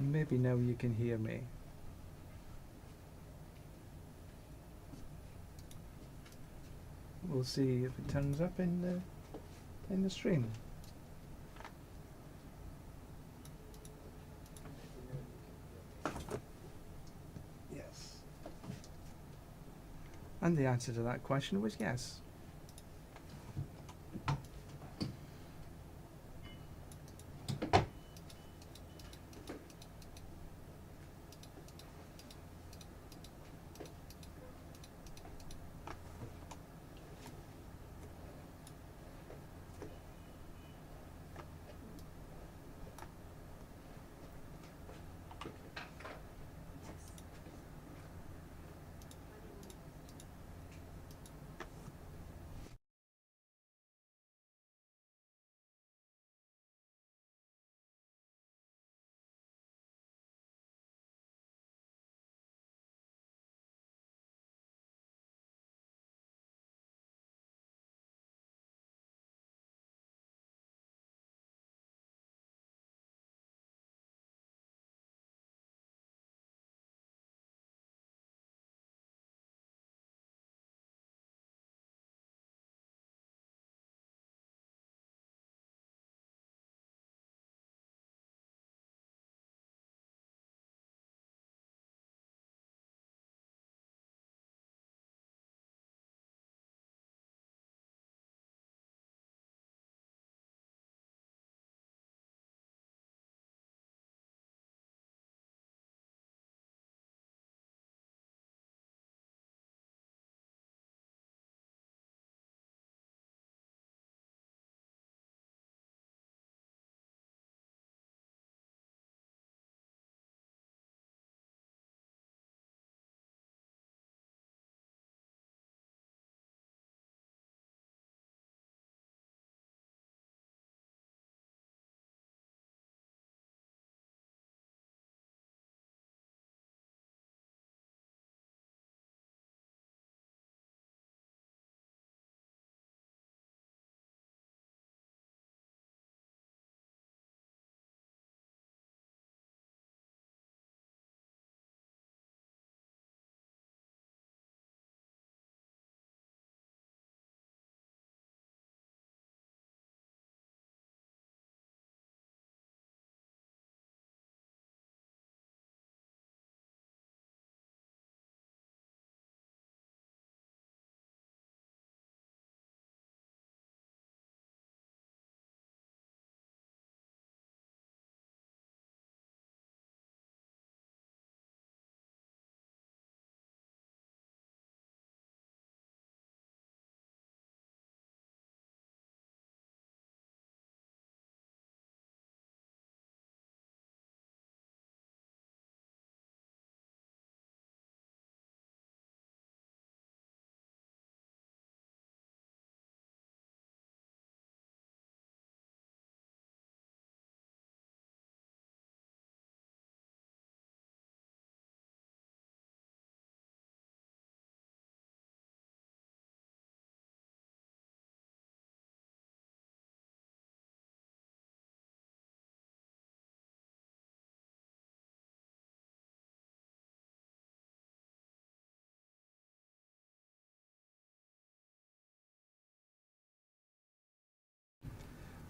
Maybe now you can hear me. We'll see if it turns up in the stream. Yes. And the answer to that question was yes.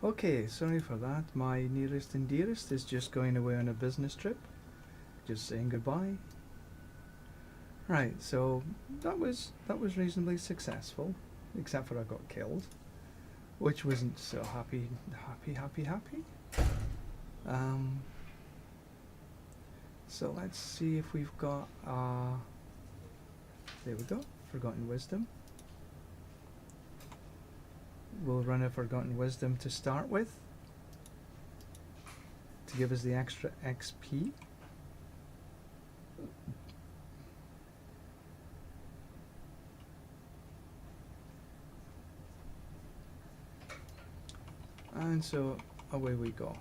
Okay, sorry for that. My nearest and dearest is just going away on a business trip. Just saying goodbye. Right, so that was reasonably successful, except for I got killed, which wasn't so happy. Um, so let's see if we've got. There we go. Forgotten Wisdom. We'll run a Forgotten Wisdom to start with, to give us the extra XP. And so away we go.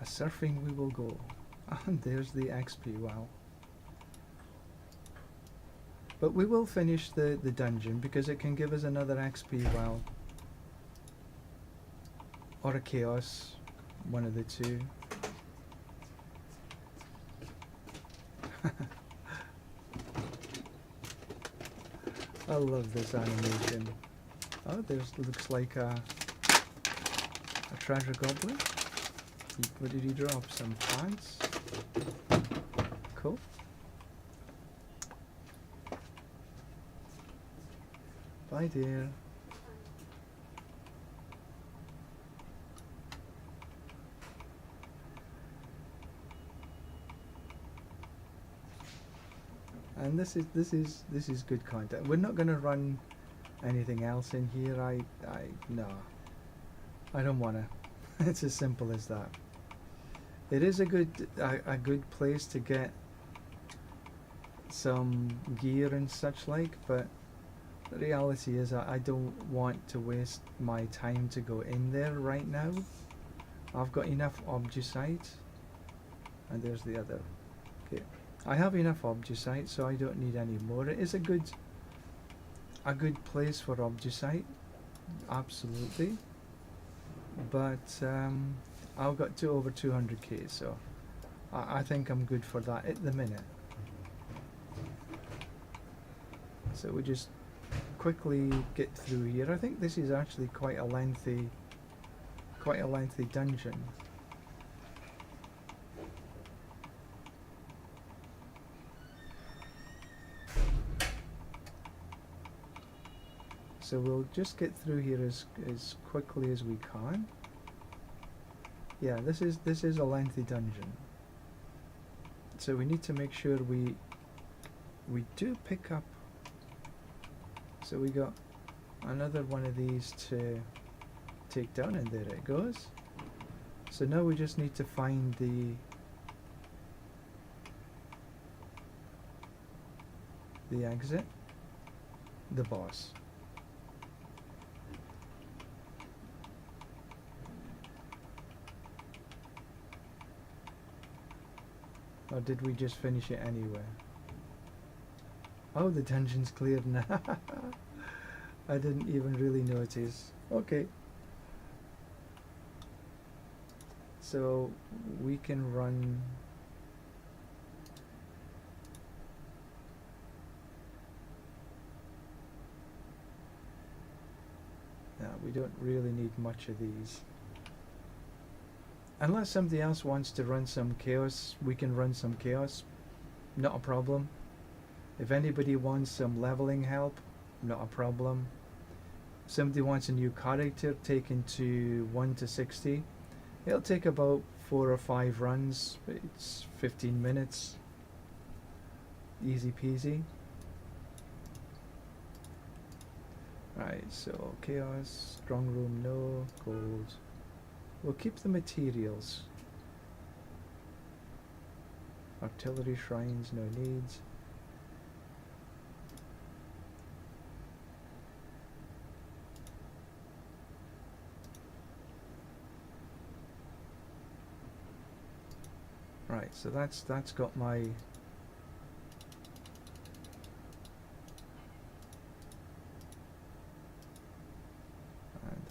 A surfing we will go. And there's the XP, wow. But we will finish the dungeon because it can give us another XP, well, or a chaos, one of the two. I love this animation. Oh, there's looks like a treasure goblin. What did he drop? Some plants. Cool. Bye, dear. And this is good content. We're not gonna run anything else in here. No, I don't wanna. It's as simple as that. It is a good place to get some gear and such like, but the reality is I don't want to waste my time to go in there right now. I've got enough obducite, and there's the other. Okay, I have enough obducite, so I don't need any more. It is a good place for obducite, absolutely. But I've got over 200k, so I think I'm good for that at the minute. So we just quickly get through here. I think this is actually quite a lengthy dungeon. So we'll just get through here as quickly as we can. Yeah, this is a lengthy dungeon. So we need to make sure we do pick up. So we got another one of these to take down, and there it goes. So now we just need to find the exit, the boss. Or did we just finish it anyway? Oh, the dungeon's cleared now. I didn't even really notice. Okay. So we can run. No, we don't really need much of these. Unless somebody else wants to run some chaos, we can run some chaos. Not a problem. If anybody wants some leveling help, not a problem. Somebody wants a new character taken to 1 to 60. It'll take about 4 or 5 runs. It's 15 minutes. Easy peasy. Right, so chaos, strong room, no, gold. We'll keep the materials. Artillery shrines, no needs. Right, so that's got my and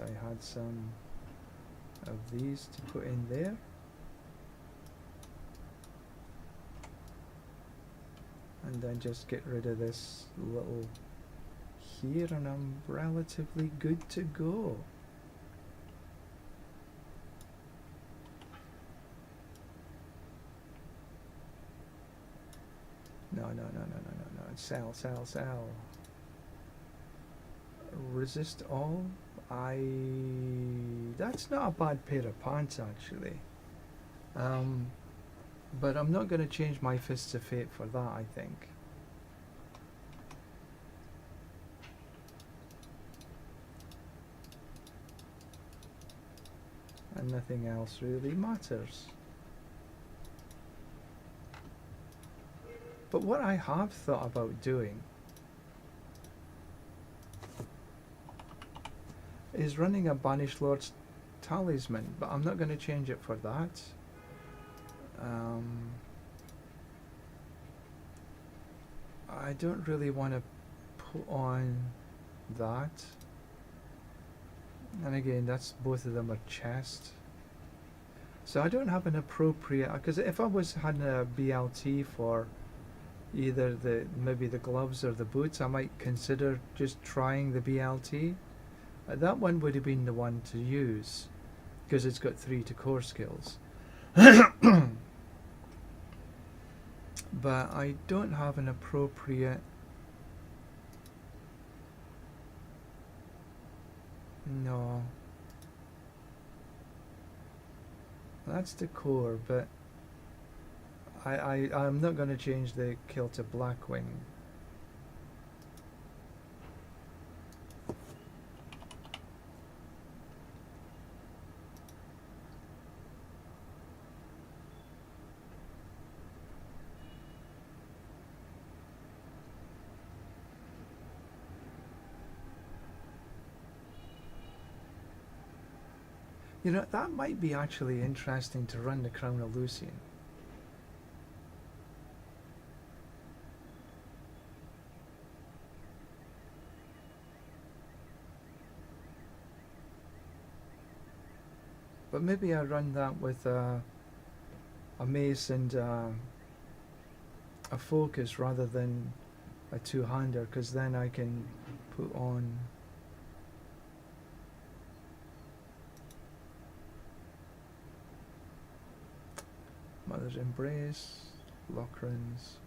I had some of these to put in there. And then just get rid of this little here, and I'm relatively good to go. No. Sell. Resist all. That's not a bad pair of pants, actually. But I'm not going to change my Fists of Fate for that, I think. And nothing else really matters. But what I have thought about doing is running a Banished Lord's Talisman, but I'm not going to change it for that. I don't really want to put on that. And again, that's both of them are chest. So I don't have an appropriate, because if I was had a BLT for either maybe the gloves or the boots, I might consider just trying the BLT. That one would have been the one to use because it's got 3 to core skills. But I don't have an appropriate... No. That's the core, but I'm not going to change the kill to Blackwing. You know, that might be actually interesting to run the Crown of Lucian. But maybe I run that with a mace and a focus rather than a two-hander, because then I can put on... Mother's Embrace, Lockrans,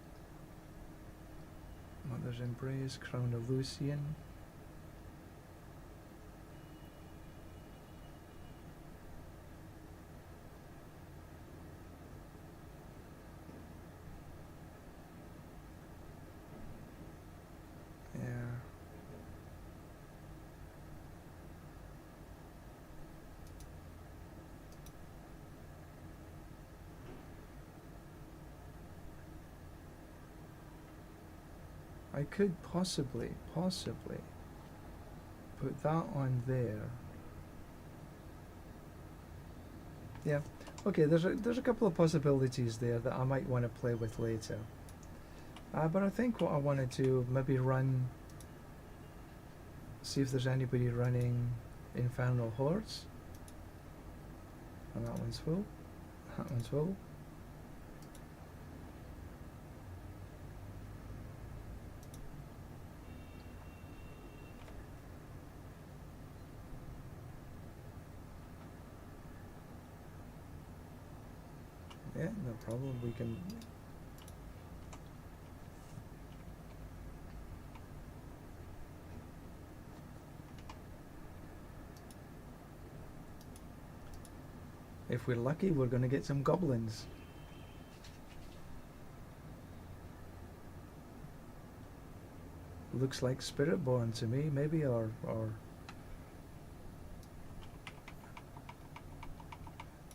Mother's Embrace, Crown of Lucian. Yeah. I could possibly put that on there. Yeah, okay, there's a couple of possibilities there that I might want to play with later. But I think what I want to do, maybe see if there's anybody running Infernal Hordes. And that one's full. That one's full. Yeah, no problem. We can... If we're lucky, we're going to get some goblins. Looks like Spiritborn to me, maybe, or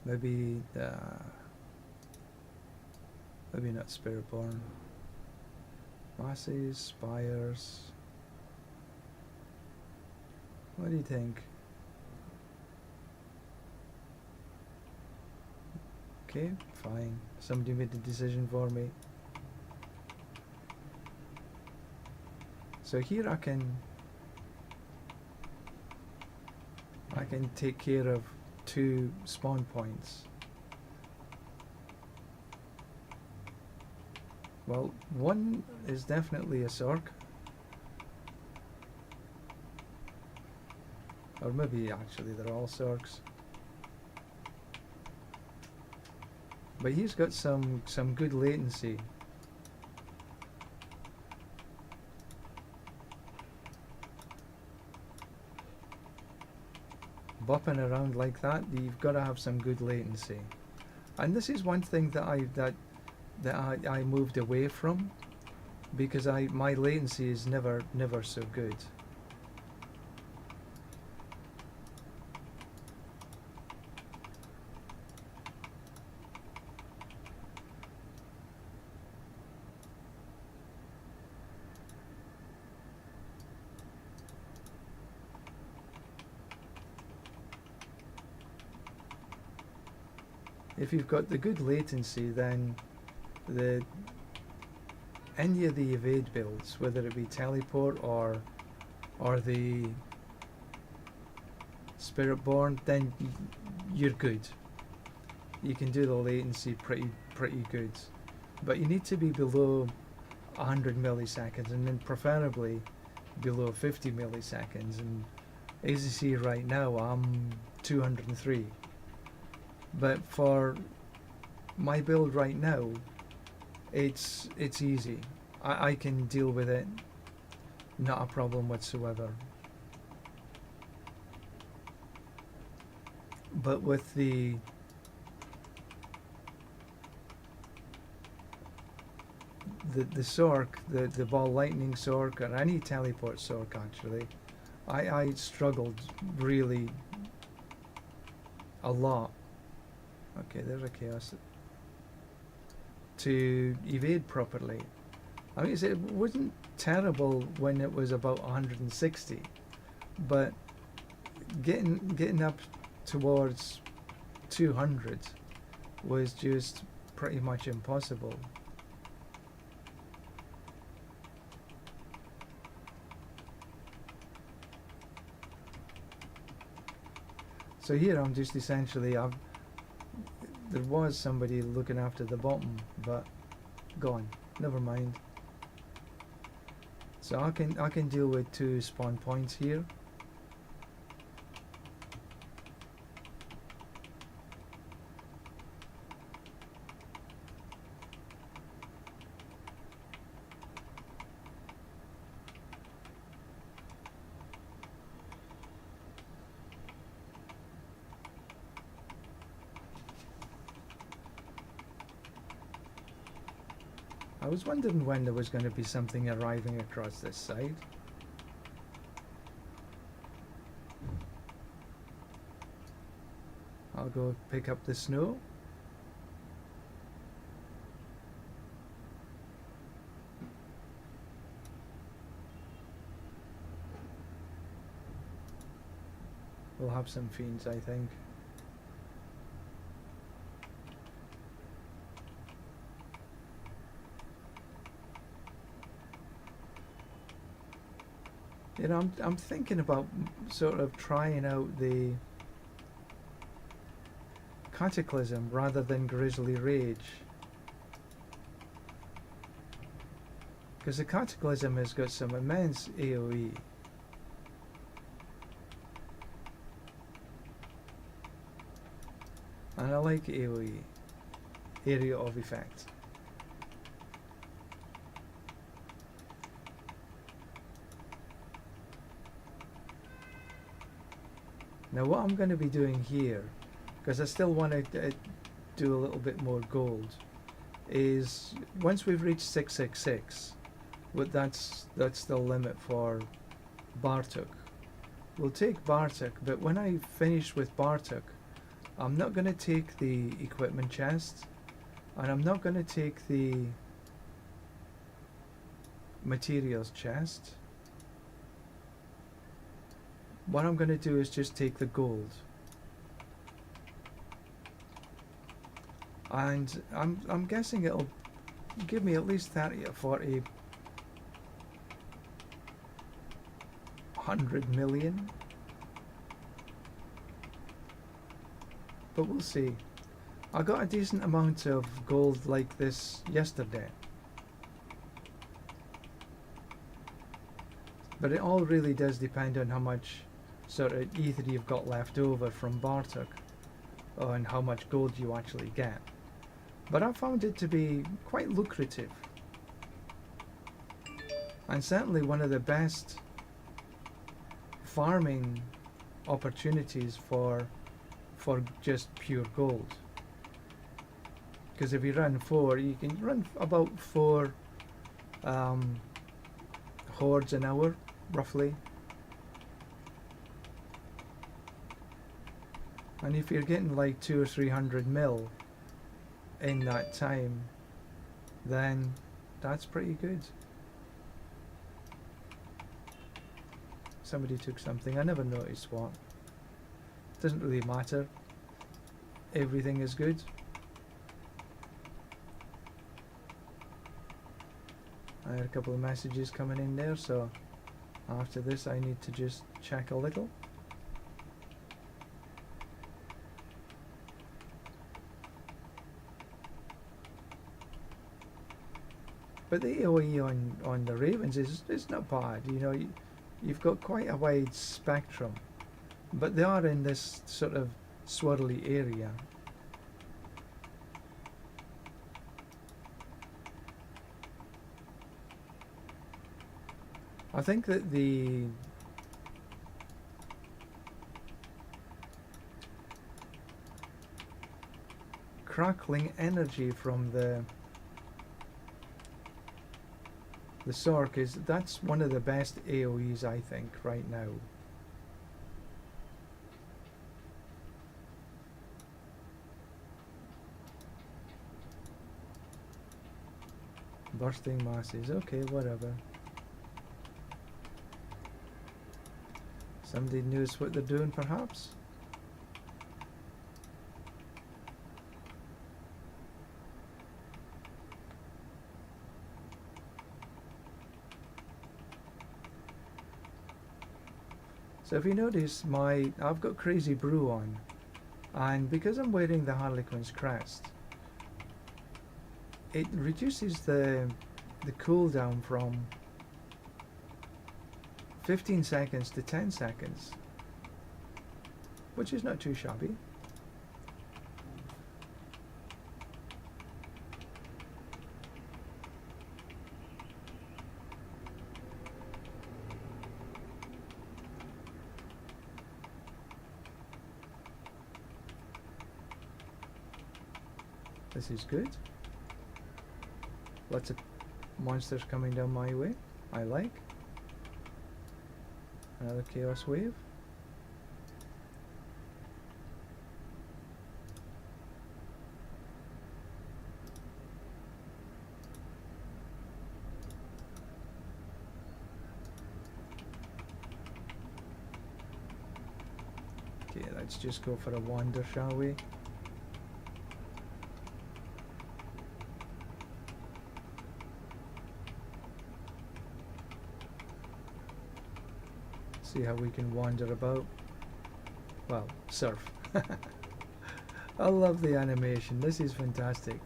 maybe maybe not Spiritborn. Masses, Spires. What do you think? Okay, fine. Somebody made the decision for me. So here I can take care of 2 spawn points. Well, one is definitely a Sorc. Or maybe actually they're all Sorcs. But he's got some good latency. Bopping around like that, you've got to have some good latency. And this is one thing that I moved away from, because my latency is never so good. If you've got the good latency, then any of the evade builds, whether it be teleport or the Spiritborn, then you're good. You can do the latency pretty good, but you need to be below 100 milliseconds, and then preferably below 50 milliseconds. And as you see right now, I'm 203. But for my build right now, it's easy. I can deal with it, not a problem whatsoever. But with the Sorc, the ball lightning Sorc, or any teleport Sorc actually, I struggled really a lot. Okay, there's a chaos. To evade properly. I mean, it wasn't terrible when it was about 160, but getting up towards 200 was just pretty much impossible. So here I'm just essentially, there was somebody looking after the bottom, but gone. Never mind. So I can deal with 2 spawn points here. I was wondering when there was going to be something arriving across this side. I'll go pick up the snow. We'll have some fiends, I think. You know, I'm thinking about sort of trying out the Cataclysm rather than Grizzly Rage, because the Cataclysm has got some immense AoE. And I like AoE, Area of Effect. Now what I'm going to be doing here, because I still want to do a little bit more gold, is once we've reached 666, that's the limit for Bartok. We'll take Bartok, but when I finish with Bartok, I'm not going to take the equipment chest, and I'm not going to take the materials chest. What I'm going to do is just take the gold, and I'm guessing it'll give me at least 30 or 40, 100 million, but we'll see. I got a decent amount of gold like this yesterday, but it all really does depend on how much sort of ether you've got left over from Bartok, and how much gold you actually get. But I found it to be quite lucrative, and certainly one of the best farming opportunities for just pure gold. Because if you run 4, you can run about 4 hordes an hour, roughly. And if you're getting like 200 or 300 mil in that time, then that's pretty good. Somebody took something, I never noticed what. Doesn't really matter. Everything is good. I had a couple of messages coming in there, so after this I need to just check a little. But the AoE on the Ravens is not bad. You know, you've got quite a wide spectrum, but they are in this sort of swirly area. I think that the crackling energy from the Sork that's one of the best AoEs, I think, right now. Bursting masses, okay, whatever. Somebody knows what they're doing, perhaps? So if you notice, I've got Crazy Brew on, and because I'm wearing the Harlequin's crest, it reduces the cooldown from 15 seconds to 10 seconds, which is not too shabby. This is good. Lots of monsters coming down my way. I like. Another Chaos Wave. Okay, let's just go for a wander, shall we? See how we can wander about. Well, surf. I love the animation. This is fantastic.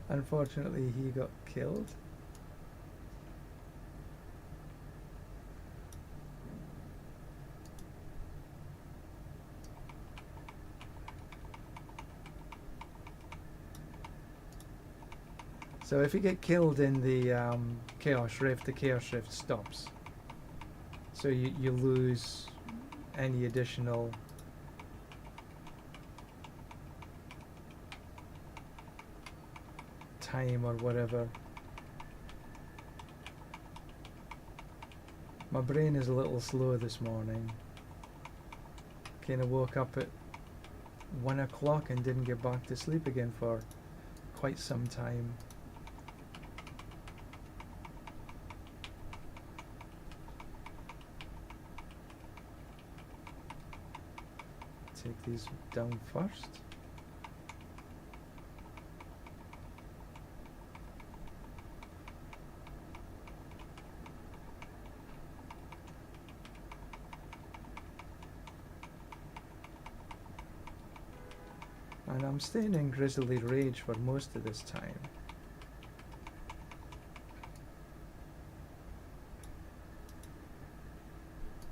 Unfortunately, he got killed. So if you get killed in the Chaos Rift, the Chaos Rift stops. So you lose any additional time or whatever. My brain is a little slow this morning. Kind of woke up at 1 o'clock and didn't get back to sleep again for quite some time. Take these down first. And I'm staying in Grizzly Rage for most of this time.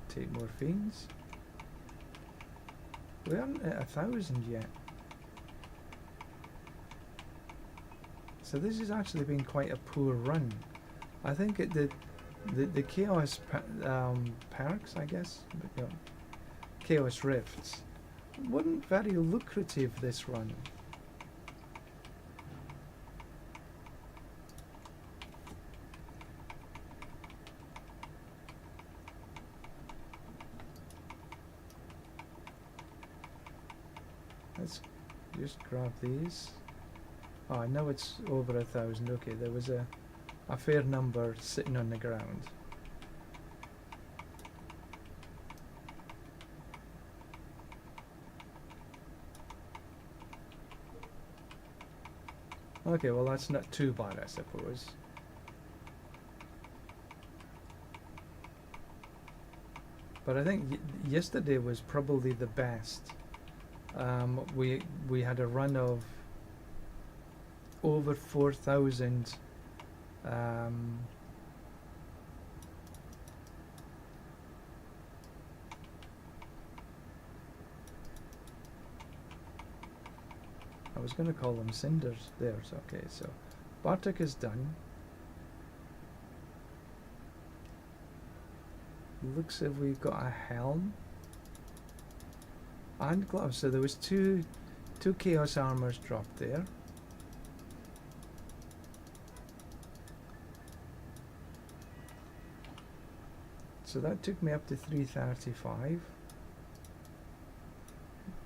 Take more fiends. We aren't at 1,000 yet. So this has actually been quite a poor run. I think the Chaos perks, I guess, you know, Chaos Rifts, weren't very lucrative this run. Let's just grab these. Oh, now it's over 1,000. Okay, there was a fair number sitting on the ground. Okay, well that's not too bad, I suppose. But I think yesterday was probably the best. We had a run of over 4,000 I was going to call them cinders there. Okay, so Bartek is done. Looks as if we've got a helm and gloves. So there was two chaos armors dropped there. So that took me up to 335.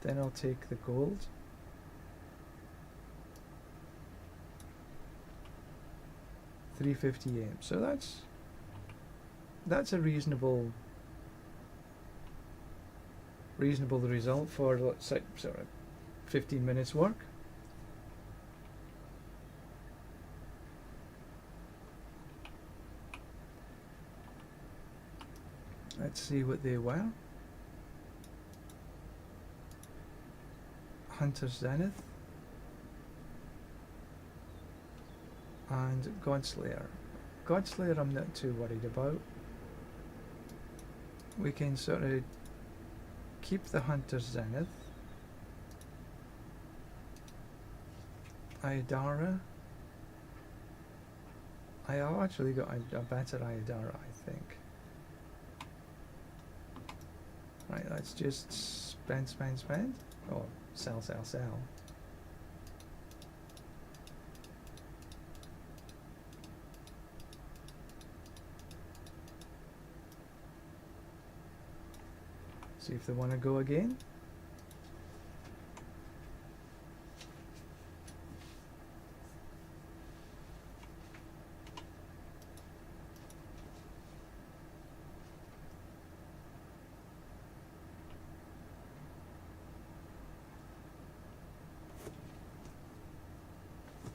Then I'll take the gold. $358. So that's a reasonable result for, let's say, sort of 15 minutes work. Let's see what they were. Hunter Zenith and Godslayer. Godslayer I'm not too worried about. We can sort of keep the Hunter Zenith. Iodara. I have actually got a better Iodara, I think. Right, let's just spend. Or sell. See if they want to go again.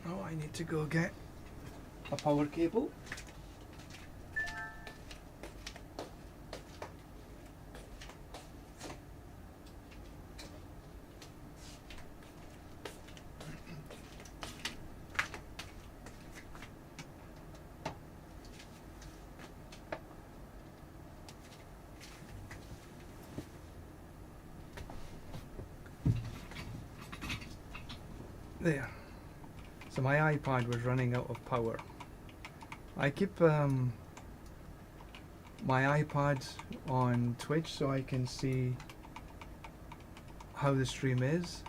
Oh, I need to go get a power cable. There. So my iPad was running out of power. I keep my iPad on Twitch so I can see how the stream is.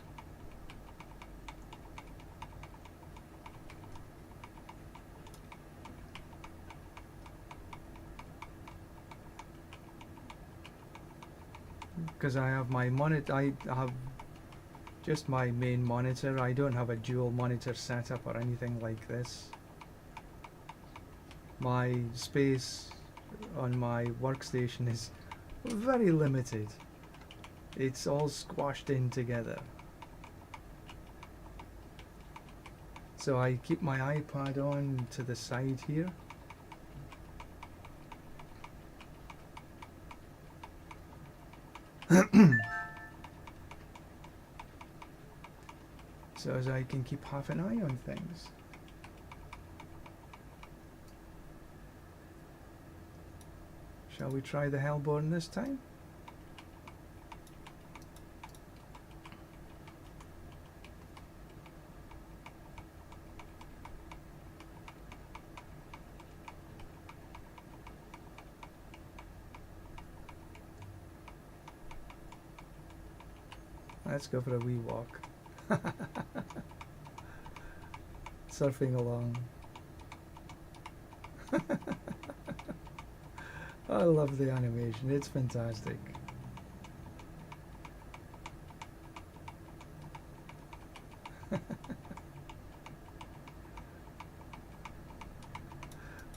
Because I have my monitor, I have just my main monitor. I don't have a dual monitor setup or anything like this. My space on my workstation is very limited. It's all squashed in together. So I keep my iPad on to the side here. So as I can keep half an eye on things. Shall we try the Hellborn this time? Let's go for a wee walk. Surfing along. I love the animation, it's fantastic.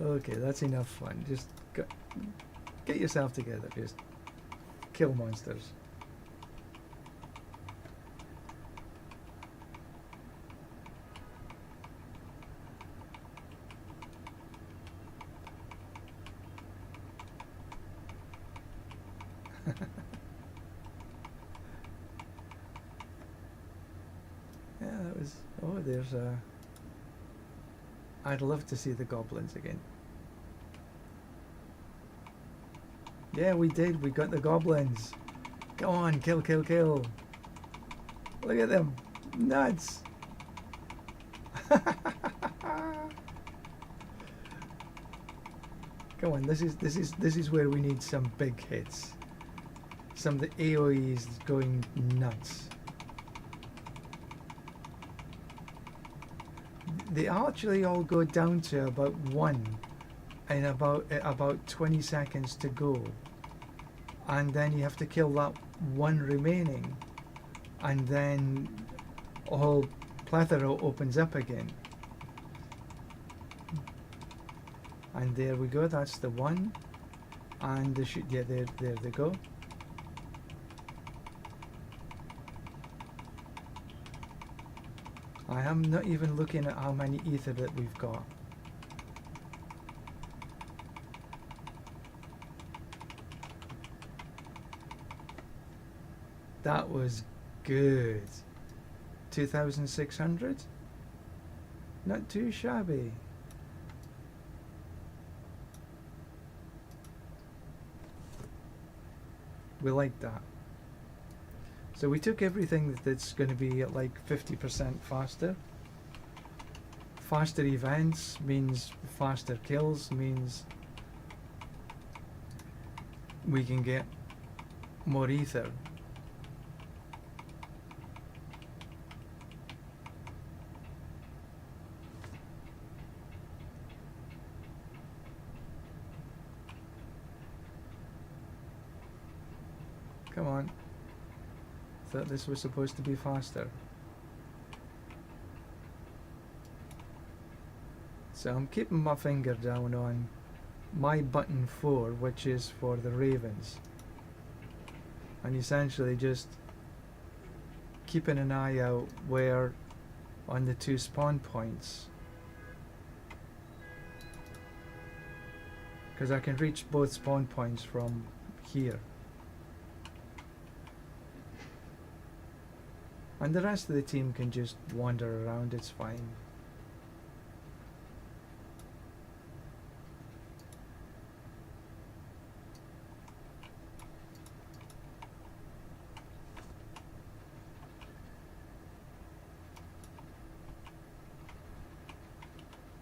Okay, that's enough fun. Just get yourself together, just kill monsters. Yeah, that was... Oh, there's a... I'd love to see the goblins again. Yeah, we did. We got the goblins. Go on, kill, kill, kill. Look at them. Nuts. Come on, this is where we need some big hits. Some of the AoEs going nuts. They actually all go down to about 1 and about 20 seconds to go. And then you have to kill that 1 remaining, and then a whole plethora opens up again. And there we go, that's the 1. And the yeah, there they go. I am not even looking at how many ether that we've got. That was good. 2,600? Not too shabby. We like that. So we took everything that's going to be at like 50% faster. Faster events means faster kills, means we can get more ether. Come on. Thought this was supposed to be faster. So I'm keeping my finger down on my button 4, which is for the ravens. And essentially just keeping an eye out where on the 2 spawn points. Because I can reach both spawn points from here. And the rest of the team can just wander around, it's fine.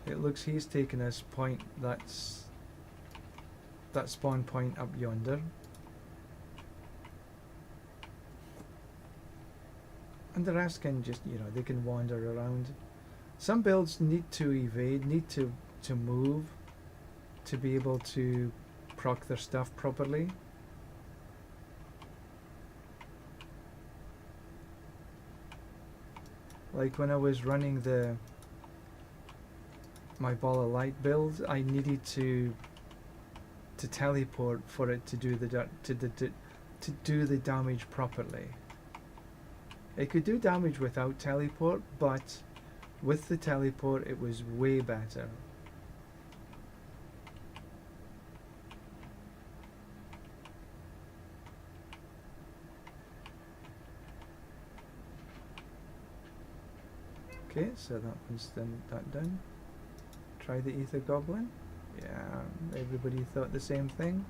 It looks he's taken us point, that's that spawn point up yonder. And the rest can just, you know, they can wander around. Some builds need to evade, need to move to be able to proc their stuff properly. Like when I was running my ball of light build, I needed to teleport for it to do to do the damage properly. It could do damage without teleport, but with the teleport it was way better. Okay, so that one's that done. Try the ether goblin. Yeah, everybody thought the same thing.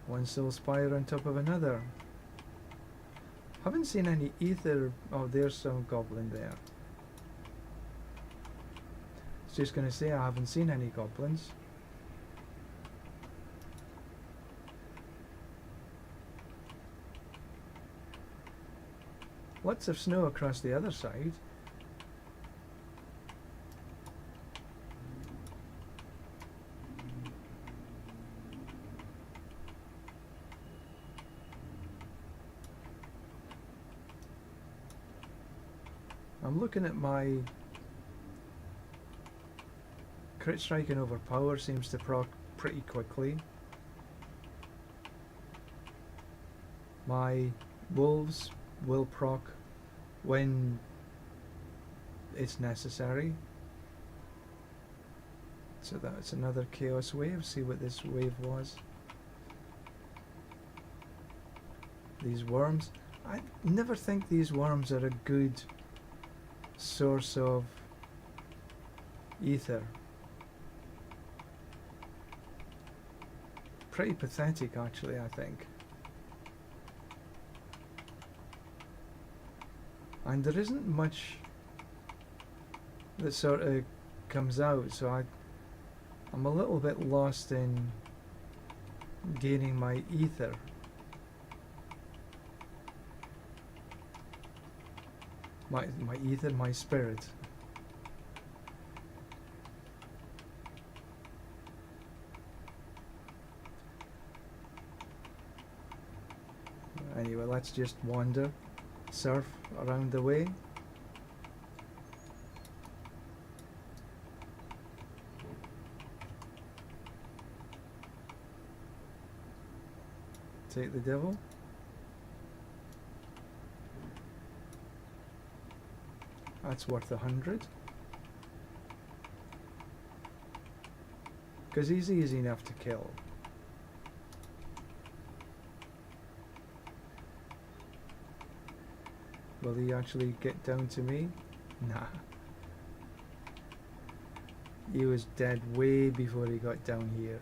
One soul spire on top of another. Haven't seen any ether. Oh, there's some goblin there. I was just gonna say I haven't seen any goblins. Lots of snow across the other side. I'm looking at my crit strike and overpower seems to proc pretty quickly. My wolves will proc when it's necessary. So that's another chaos wave. See what this wave was. These worms. I never think these worms are a good source of ether. Pretty pathetic, actually, I think. And there isn't much that sort of comes out, so I'm a little bit lost in gaining my ether. My ether, my spirit. Anyway, let's just wander, surf around the way. Take the devil. That's worth 100. Because he's easy enough to kill. Will he actually get down to me? Nah. He was dead way before he got down here.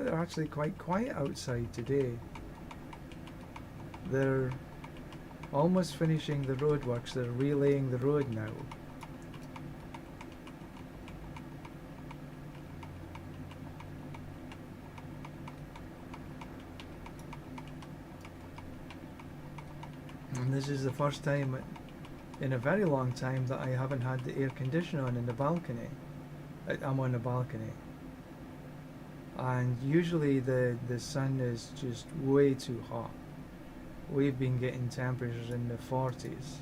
They're actually quite quiet outside today. They're almost finishing the roadworks. They're relaying the road now. And this is the first time in a very long time that I haven't had the air conditioner on in the balcony. I'm on the balcony. And usually the sun is just way too hot. We've been getting temperatures in the 40s.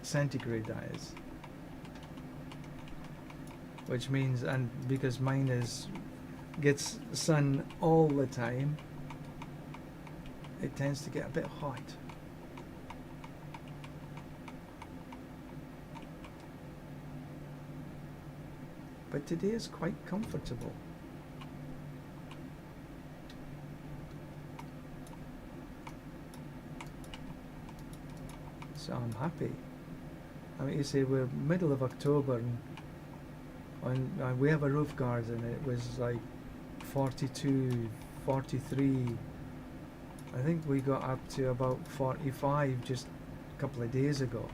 Centigrade, that is. Which means, and because mine gets sun all the time, it tends to get a bit hot. But today is quite comfortable. So I'm happy. I mean, you say we're middle of October and we have a roof garden. It was like 42, 43. I think we got up to about 45 just a couple of days ago.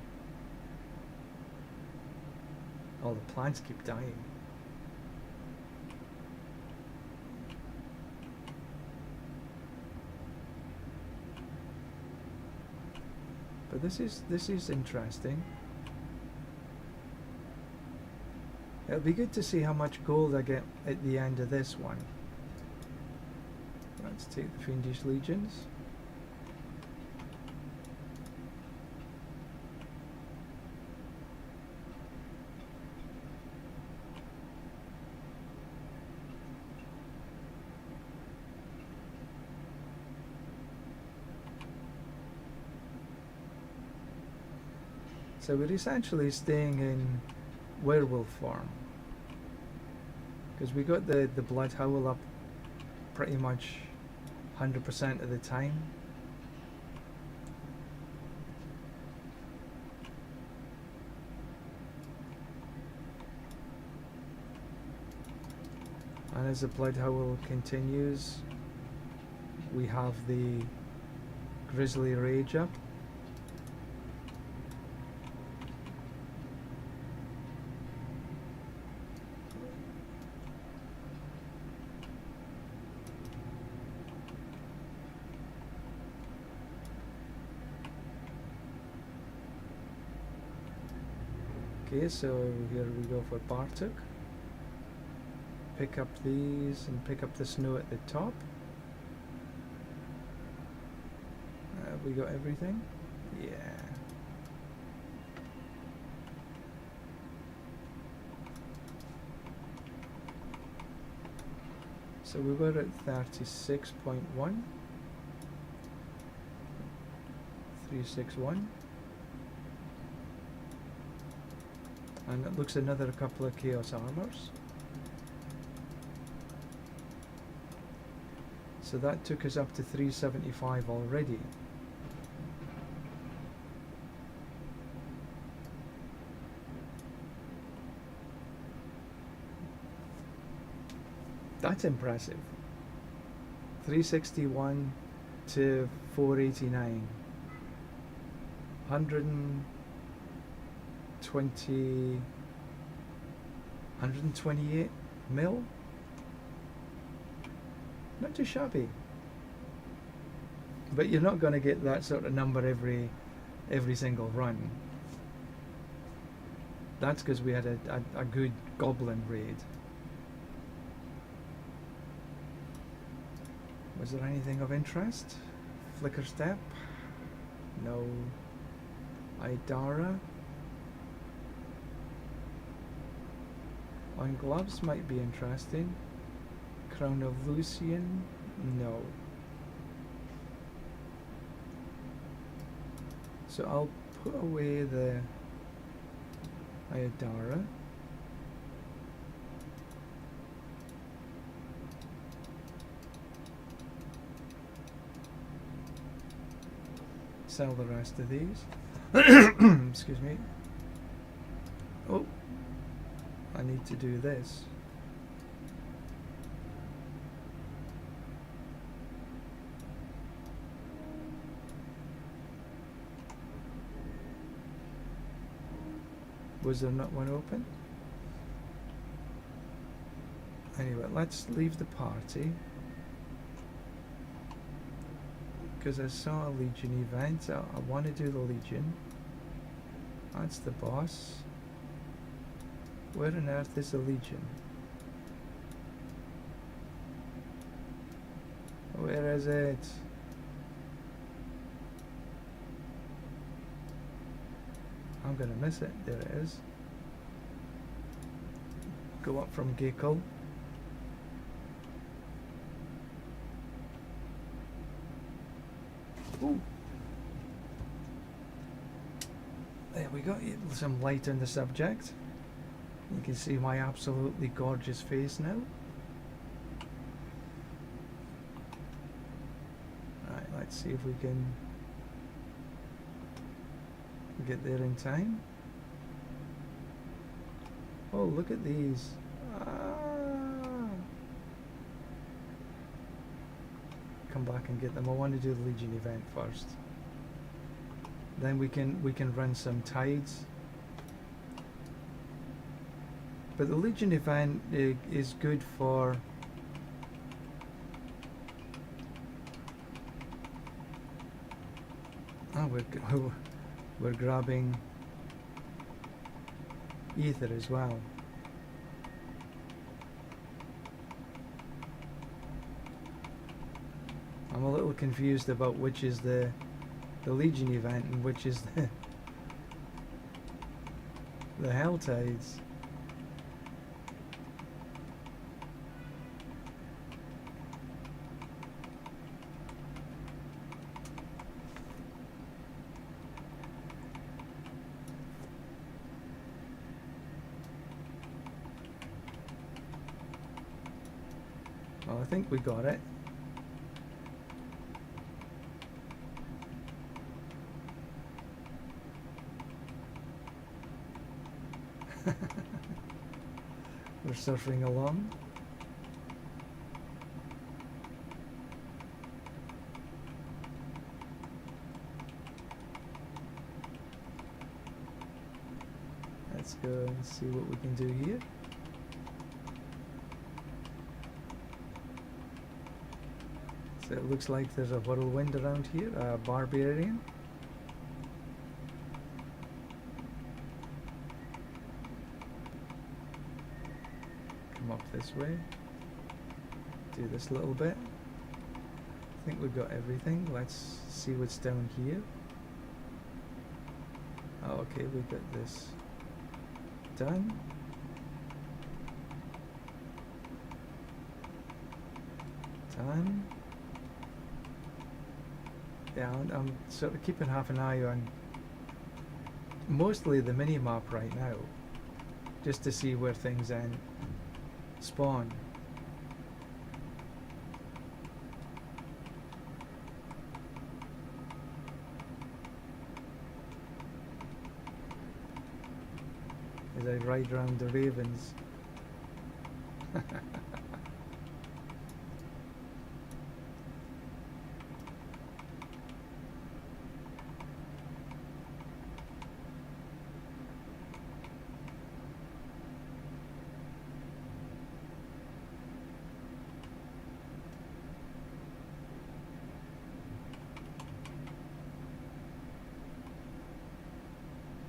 All the plants keep dying. But this is interesting. It'll be good to see how much gold I get at the end of this one. Let's take the Fiendish Legions. So we're essentially staying in werewolf form. Because we got the blood howl up pretty much 100% of the time. And as the blood howl continues, we have the Grizzly Rage up. Okay, so here we go for Bartok. Pick up these and pick up the snow at the top. we got everything? Yeah. So we were at 36.1. 361. And it looks another couple of Chaos Armors. So that took us up to 375 already. That's impressive. 361 to 489. 128 mil. Not too shabby. But you're not going to get that sort of number every single run. That's because we had a good goblin raid. Was there anything of interest? Flicker Step? No. Idara? On Gloves might be interesting. Crown of Lucian? No. So I'll put away the Idara. Sell the rest of these. Excuse me. Oh, I need to do this. Was there not one open? Anyway, let's leave the party. Because I saw a Legion event. I want to do the Legion. That's the boss. Where on earth is the Legion? Where is it? I'm gonna miss it. There it is. Go up from Gakel. Ooh. There we go. Some light on the subject. You can see my absolutely gorgeous face now. Right, let's see if we can get there in time. Oh, look at these. Come back and get them. I want to do the Legion event first. Then we can run some tides. But the Legion event is good for we're grabbing ether as well. I'm a little confused about which is the Legion event and which is the Hell Tides. Well, I think we got it. We're surfing along. Let's go and see what we can do here. So it looks like there's a whirlwind around here, a barbarian. Up this way, do this little bit. I think we've got everything. Let's see what's down here. Oh, okay, we've got this done. Done. Yeah, I'm sort of keeping half an eye on mostly the mini-map right now, just to see where things spawn. As I ride around the ravens.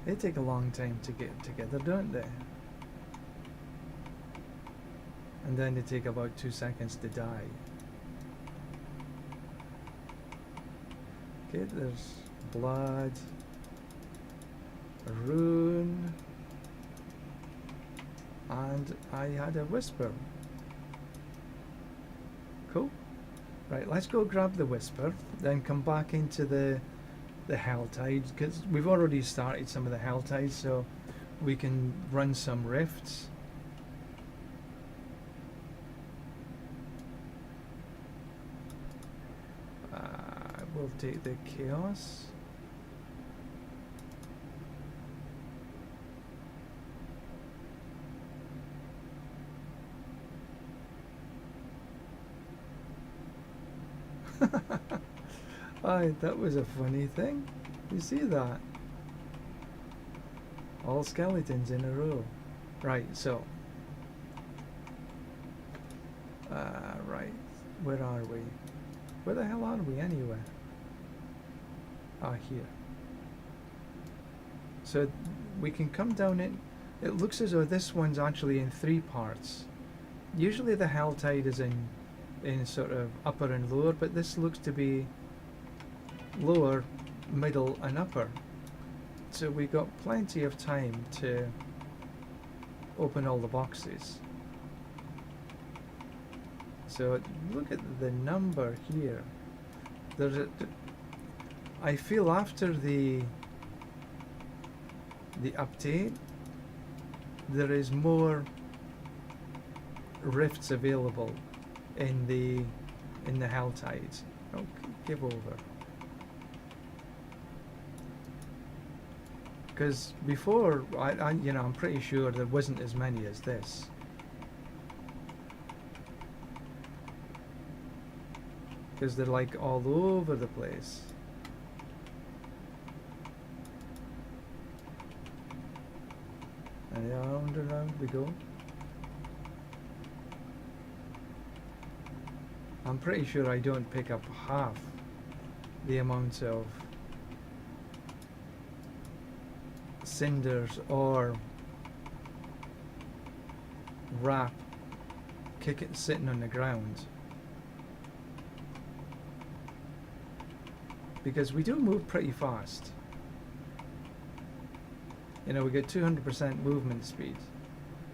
They take a long time to get together, don't they? And then they take about 2 seconds to die. Okay, there's blood, a rune, and I had a whisper. Cool. Right, let's go grab the whisper, then come back into the Hell Tides, because we've already started some of the Hell Tides, so we can run some rifts. We'll take the chaos. Aye, that was a funny thing. You see that? All skeletons in a row. Right, so. Right. Where are we? Where the hell are we anyway? Ah, here. So we can come down in. It looks as though this one's actually in 3 parts. Usually the Hell Tide is in sort of upper and lower, but this looks to be lower, middle and upper. So we got plenty of time to open all the boxes. So look at the number here. There's I feel after the update there is more rifts available in the Hell Tides. Oh, give over. Because before, I'm pretty sure there wasn't as many as this. Because they're like all over the place. And around we go. I'm pretty sure I don't pick up half the amount of cinders or wrap sitting on the ground, because we do move pretty fast. You know, we get 200% movement speed.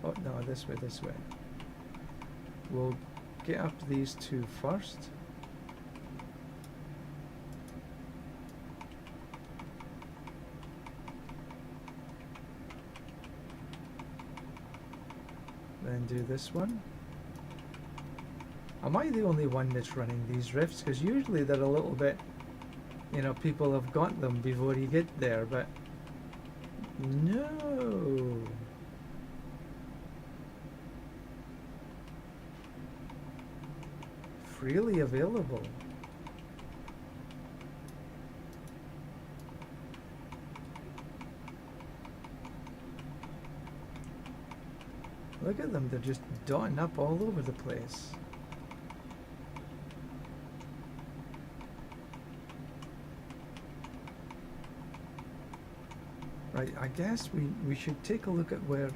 Oh no, this way. We'll get up to these 2 first. Then do this one. Am I the only one that's running these rifts? Because usually they're a little bit, people have got them before you get there, but no. Freely available. Look at them, they're just dotting up all over the place. Right, I guess we should take a look at where.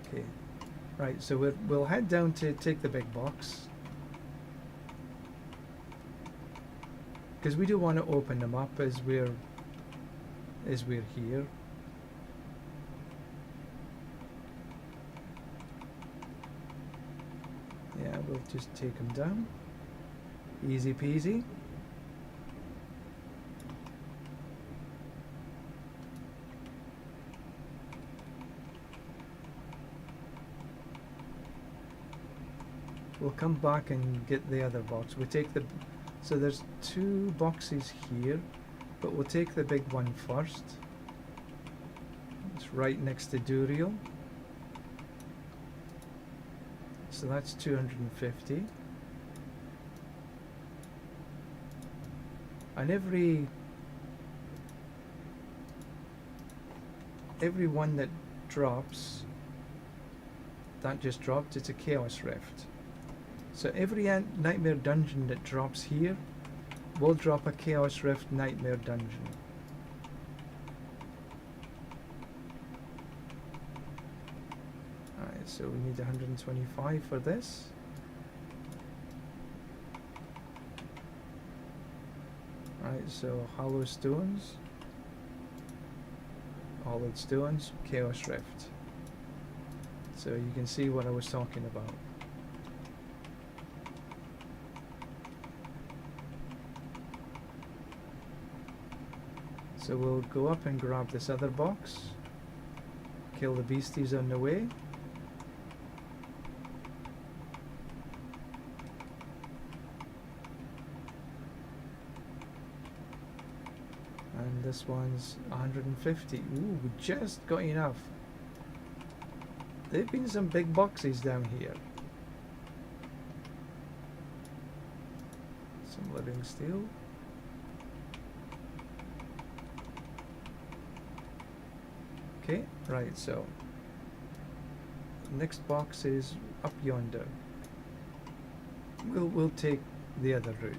Okay, right, so we'll head down to take the big box. because we do want to open them up as we're here. Yeah, we'll just take them down. Easy peasy. We'll come back and get the other box. We take the... So there's 2 boxes here, but we'll take the big one first. It's right next to Duriel. So that's 250. And every one that drops, that just dropped, it's a Chaos Rift. So every Nightmare Dungeon that drops here will drop a Chaos Rift Nightmare Dungeon. Alright, so we need 125 for this. Alright, so Hollow Stones, Hollowed Stones, Chaos Rift. So you can see what I was talking about. So we'll go up and grab this other box, kill the beasties on the way. And this one's 150. Ooh, we just got enough. There've been some big boxes down here. Some living steel. Okay, right, so next box is up yonder. We'll take the other route.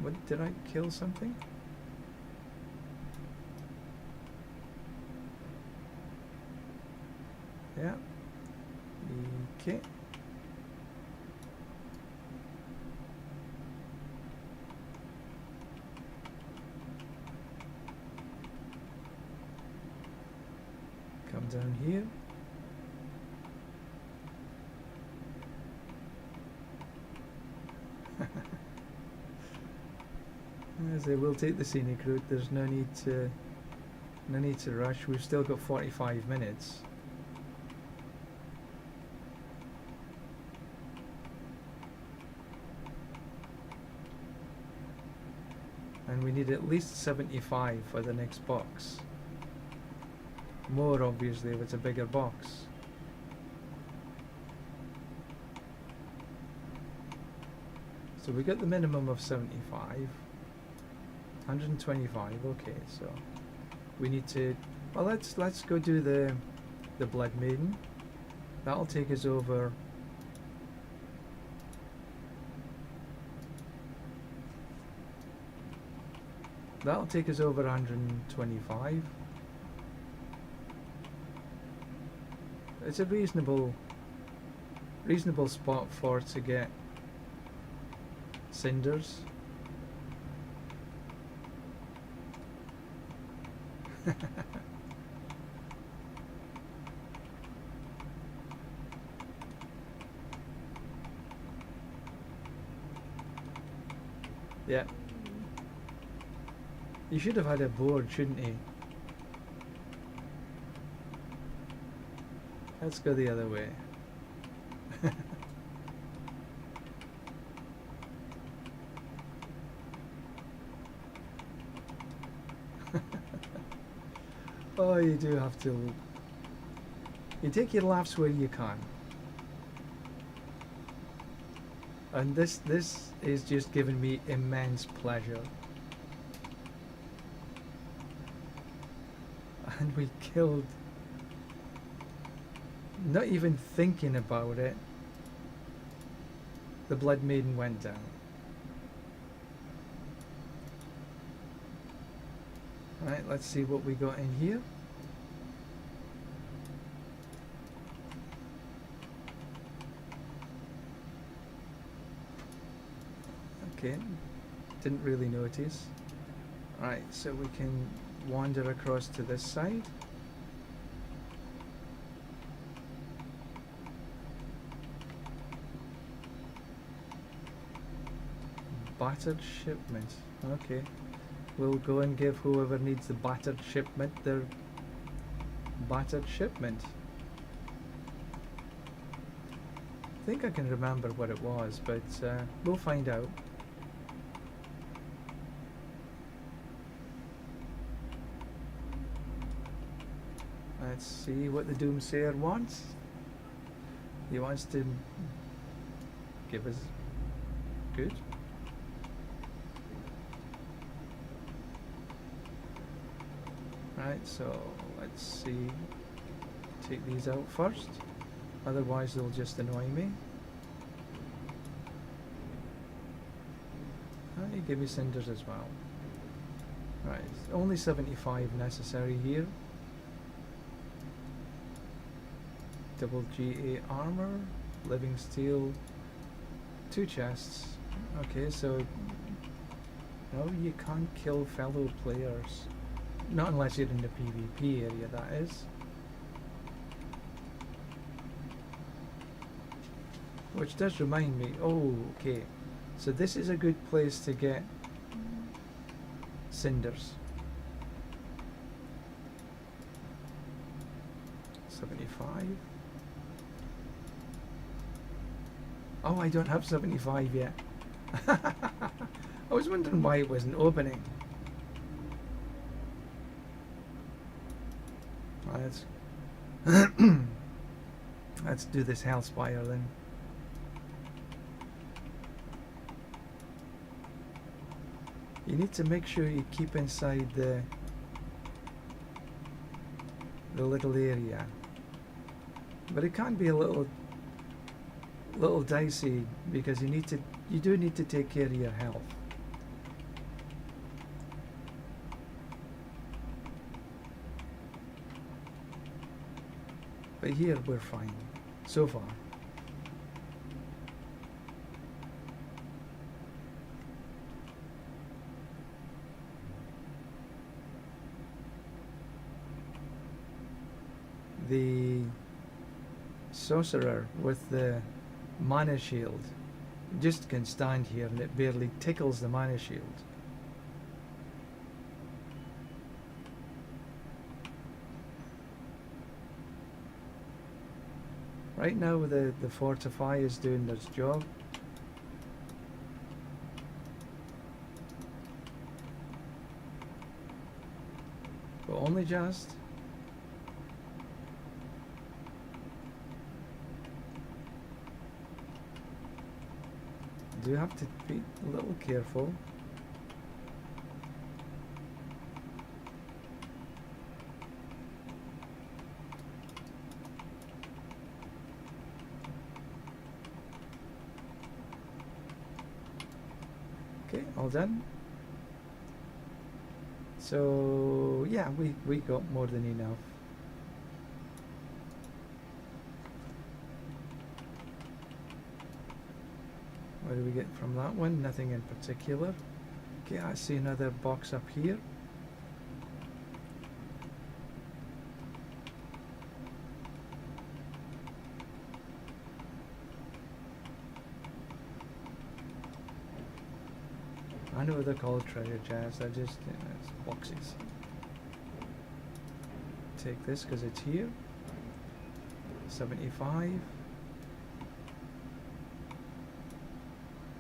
What, did I kill something? Yeah. Okay. Come down here. As I will take the scenic route. There's no need to rush. We've still got 45 minutes. And we need at least 75 for the next box. More obviously if it's a bigger box. So we got the minimum of 75. 125, okay, so we need to, well, let's go do the Blood Maiden. That'll take us over. That'll take us over 125. It's a reasonable spot for to get cinders. Yeah. You should have had a board, shouldn't you? Let's go the other way. Oh, you do have to. You take your laughs where you can. And this is just giving me immense pleasure. And we killed, not even thinking about it, the Blood Maiden went down. Right, let's see what we got in here. Okay, didn't really notice. Right, so we can wander across to this side. Battered shipment. Okay. We'll go and give whoever needs the battered shipment their battered shipment. I think I can remember what it was, but we'll find out. Let's see what the Doomsayer wants. He wants to give us good. Right, so let's see. Take these out first. Otherwise they'll just annoy me. You give me cinders as well. Right, only 75 necessary here. Double GA armor, living steel, 2 chests. Okay, so no, you can't kill fellow players. Not unless you're in the PvP area, that is. Which does remind me, oh, okay. So this is a good place to get cinders. 75. Oh, I don't have 75 yet. I was wondering why it wasn't opening. Let's do this Hellspire then. You need to make sure you keep inside the little area, but it can be a little dicey because you do need to take care of your health. But here we're fine so far. The Sorcerer with the mana shield just can stand here and it barely tickles the mana shield. Right now the Fortify is doing its job. But only just. Do have to be a little careful. Okay, all done. So yeah, we got more than enough. What do we get from that one? Nothing in particular. Okay, I see another box up here. I know they're called treasure chests, I just, it's boxes. Take this because it's here. 75.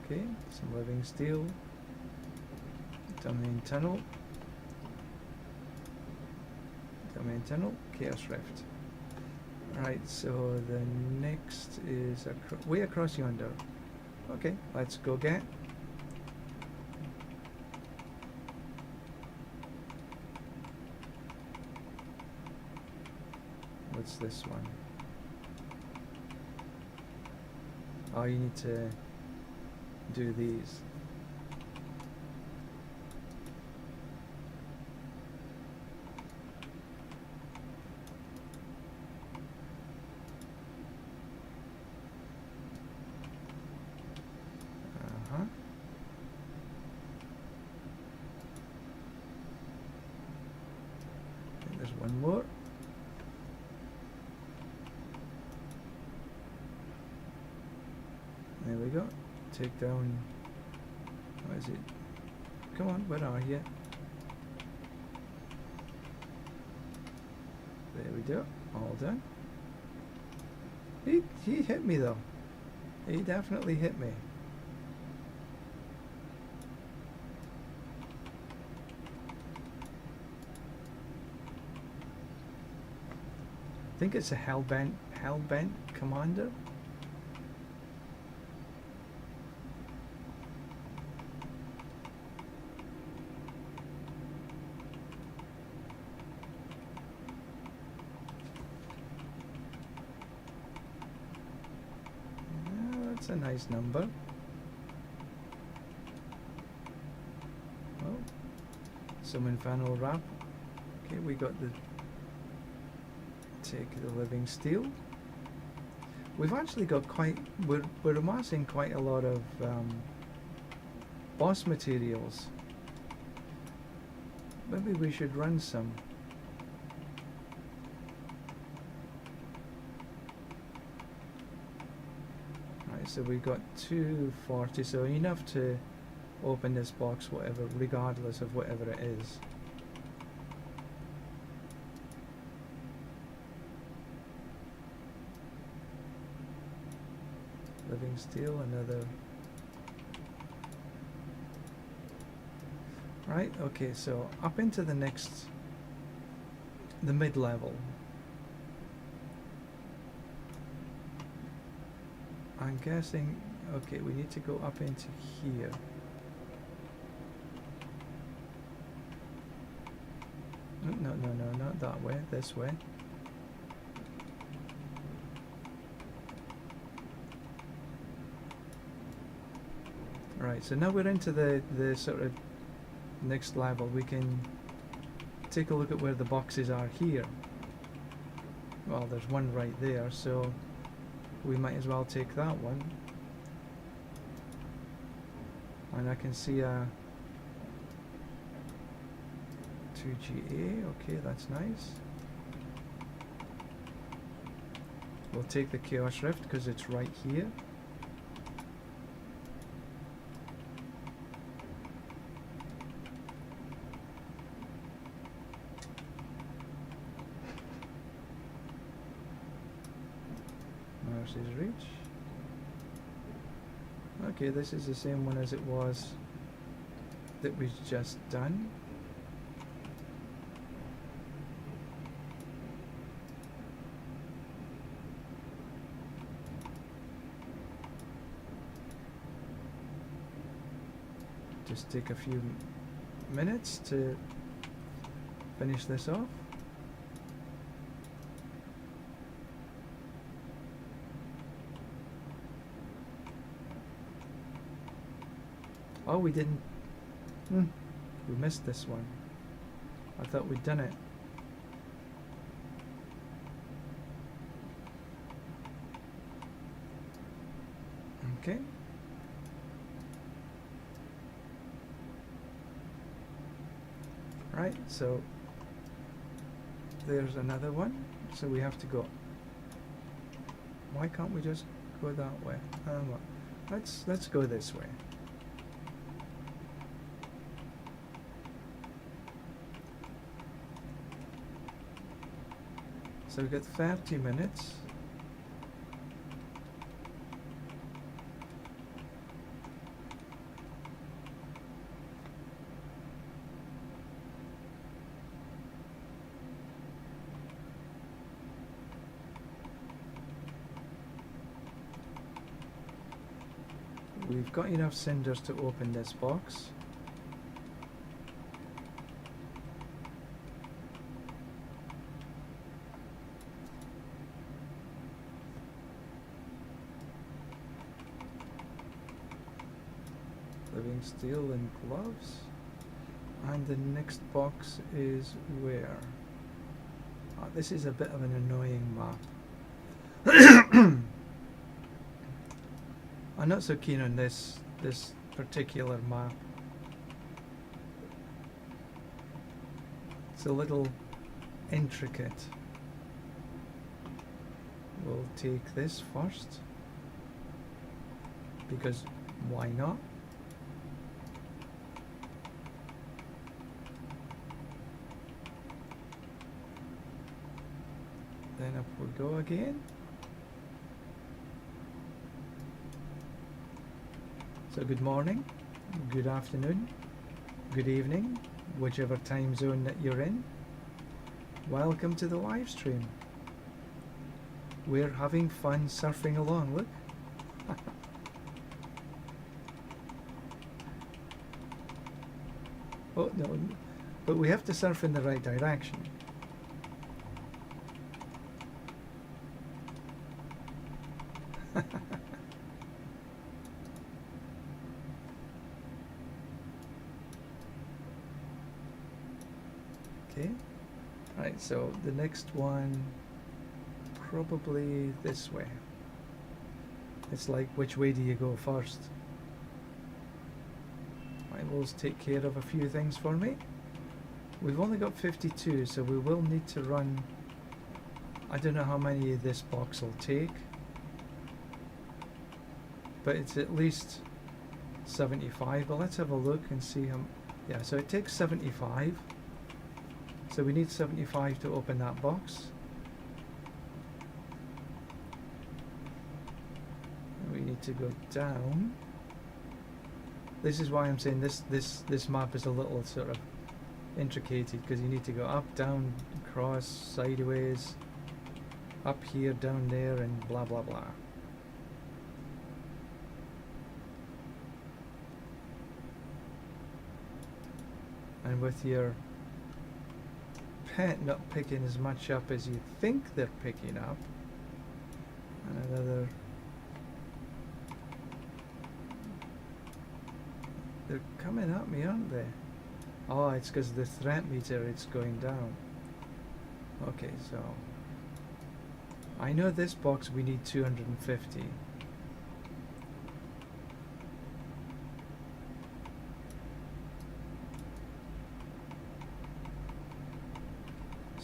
Okay, some living steel. Domain tunnel. Domain tunnel. Chaos rift. Right, so the next is way across yonder. Okay, let's go get. What's this one? Oh, you need to do these. one more. There we go. Take down. What is it? Come on, where are you? There we go. All done. He hit me though. He definitely hit me. I think it's a hellbent commander. That's a nice number. Oh, some infernal wrap. Okay, we got the take the living steel. We've actually got we're amassing quite a lot of boss materials. Maybe we should run some. Right, so we got 240, so enough to open this box, whatever, regardless of whatever it is. Living steel, another. Right, okay, so up into the mid-level. I'm guessing, okay, we need to go up into here. No, not that way, this way. Right, so now we're into the sort of next level. We can take a look at where the boxes are here. Well, there's one right there, so we might as well take that one. And I can see a 2GA, okay, that's nice. We'll take the Chaos Rift because it's right here. Mercy's Reach. Okay, this is the same one as it was that we've just done. Just take a few minutes to finish this off. Oh, we didn't. We missed this one. I thought we'd done it. Okay. Right, so there's another one. So we have to go. Why can't we just go that way? Let's go this way. So we've got 30 minutes. We've got enough cinders to open this box. Living steel and gloves. And the next box is where? Oh, this is a bit of an annoying map. I'm not so keen on this particular map. It's a little intricate. We'll take this first, because why not? Then up we go again. So good morning, good afternoon, good evening, whichever time zone that you're in. Welcome to the live stream. We're having fun surfing along, look. Oh no, but we have to surf in the right direction. Okay, right, so the next one, probably this way. It's like, which way do you go first? I will take care of a few things for me. We've only got 52, so we will need to run. I don't know how many this box will take, but it's at least 75. But let's have a look and see how. Yeah, so it takes 75. So we need 75 to open that box. And we need to go down. This is why I'm saying this map is a little sort of intricated, because you need to go up, down, across, sideways, up here, down there, and blah blah blah. And with your pet not picking as much up as you think they're picking up, and another. They're coming at me, aren't they? Oh, it's because the threat meter, it's going down. Okay, so I know this box we need 250.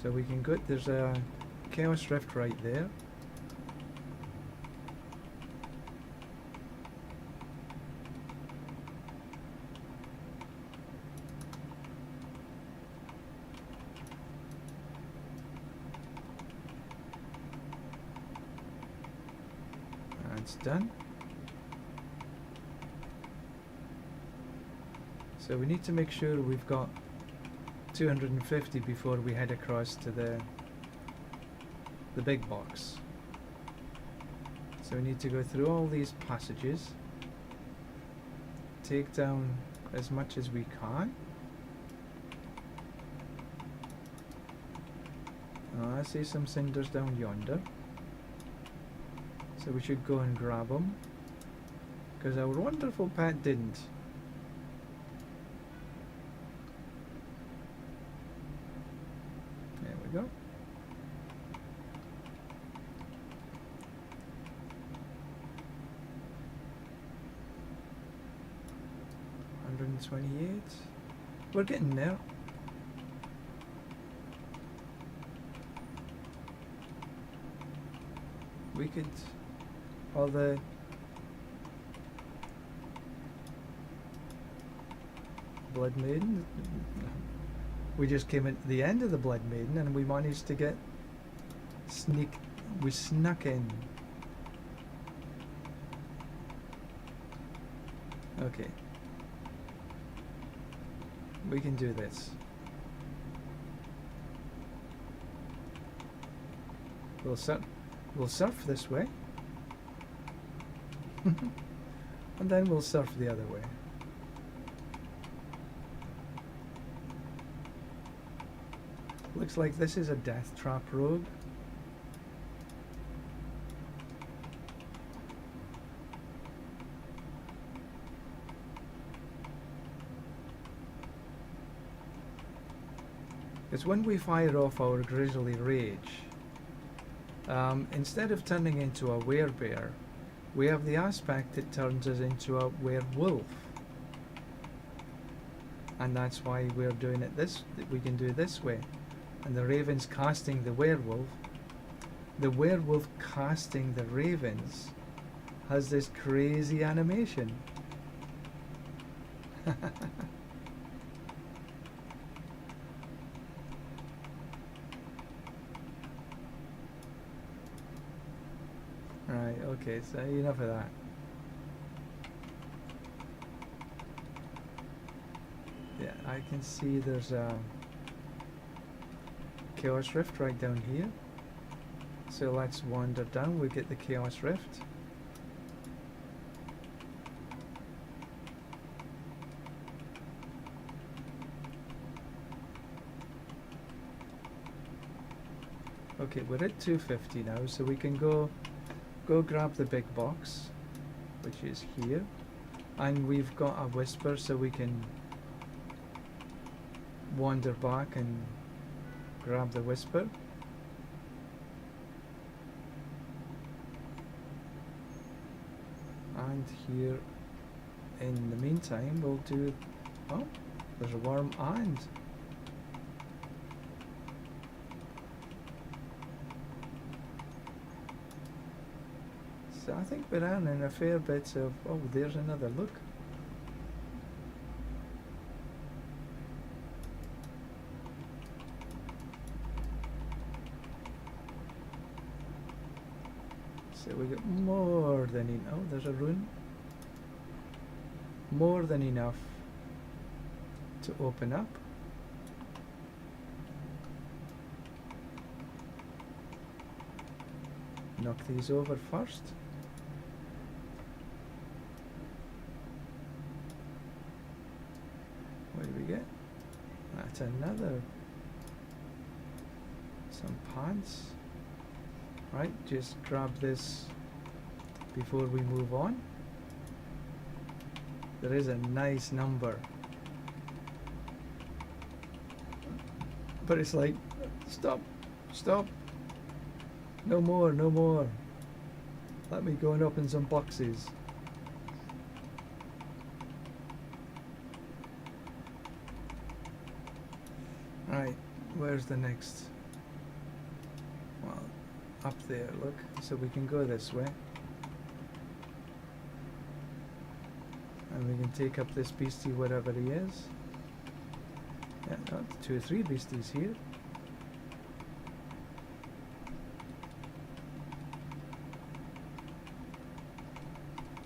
So we can go, there's a Chaos Rift right there. That's done. So we need to make sure we've got 250 before we head across to the big box. So we need to go through all these passages, take down as much as we can. Oh, I see some cinders down yonder, so we should go and grab them, because our wonderful pet didn't. Go. 128. We're getting there. We could all the Blood Maiden. We just came at the end of the Blood Maiden and we managed to get we snuck in. Okay. We can do this. We'll surf this way. And then we'll surf the other way. Looks like this is a death trap rogue. Because when we fire off our Grizzly Rage, instead of turning into a Werebear, we have the aspect that turns us into a Werewolf. And that's why we're doing it we can do this way. and the ravens casting the werewolf. The werewolf casting the ravens has this crazy animation. Right, okay, so enough of that. Yeah, I can see there's a Chaos Rift right down here. So let's wander down, we get the Chaos Rift. Okay, we're at 250 now, so we can go grab the big box, which is here. And we've got a whisper, so we can wander back and grab the whisper. And here, in the meantime, we'll do... Oh, there's a worm and... So I think we're earning a fair bit of... Oh, there's another look. So we got more than enough. Oh, there's a rune. More than enough to open up. Knock these over first. What do we get? That's another. Some pants. Right, just grab this before we move on. There is a nice number. But it's like, stop, stop. No more, no more. Let me go and open some boxes. Right, where's the next? Well, up there, look. So we can go this way. And we can take up this beastie wherever he is. Yeah, oh, 2 or 3 beasties here.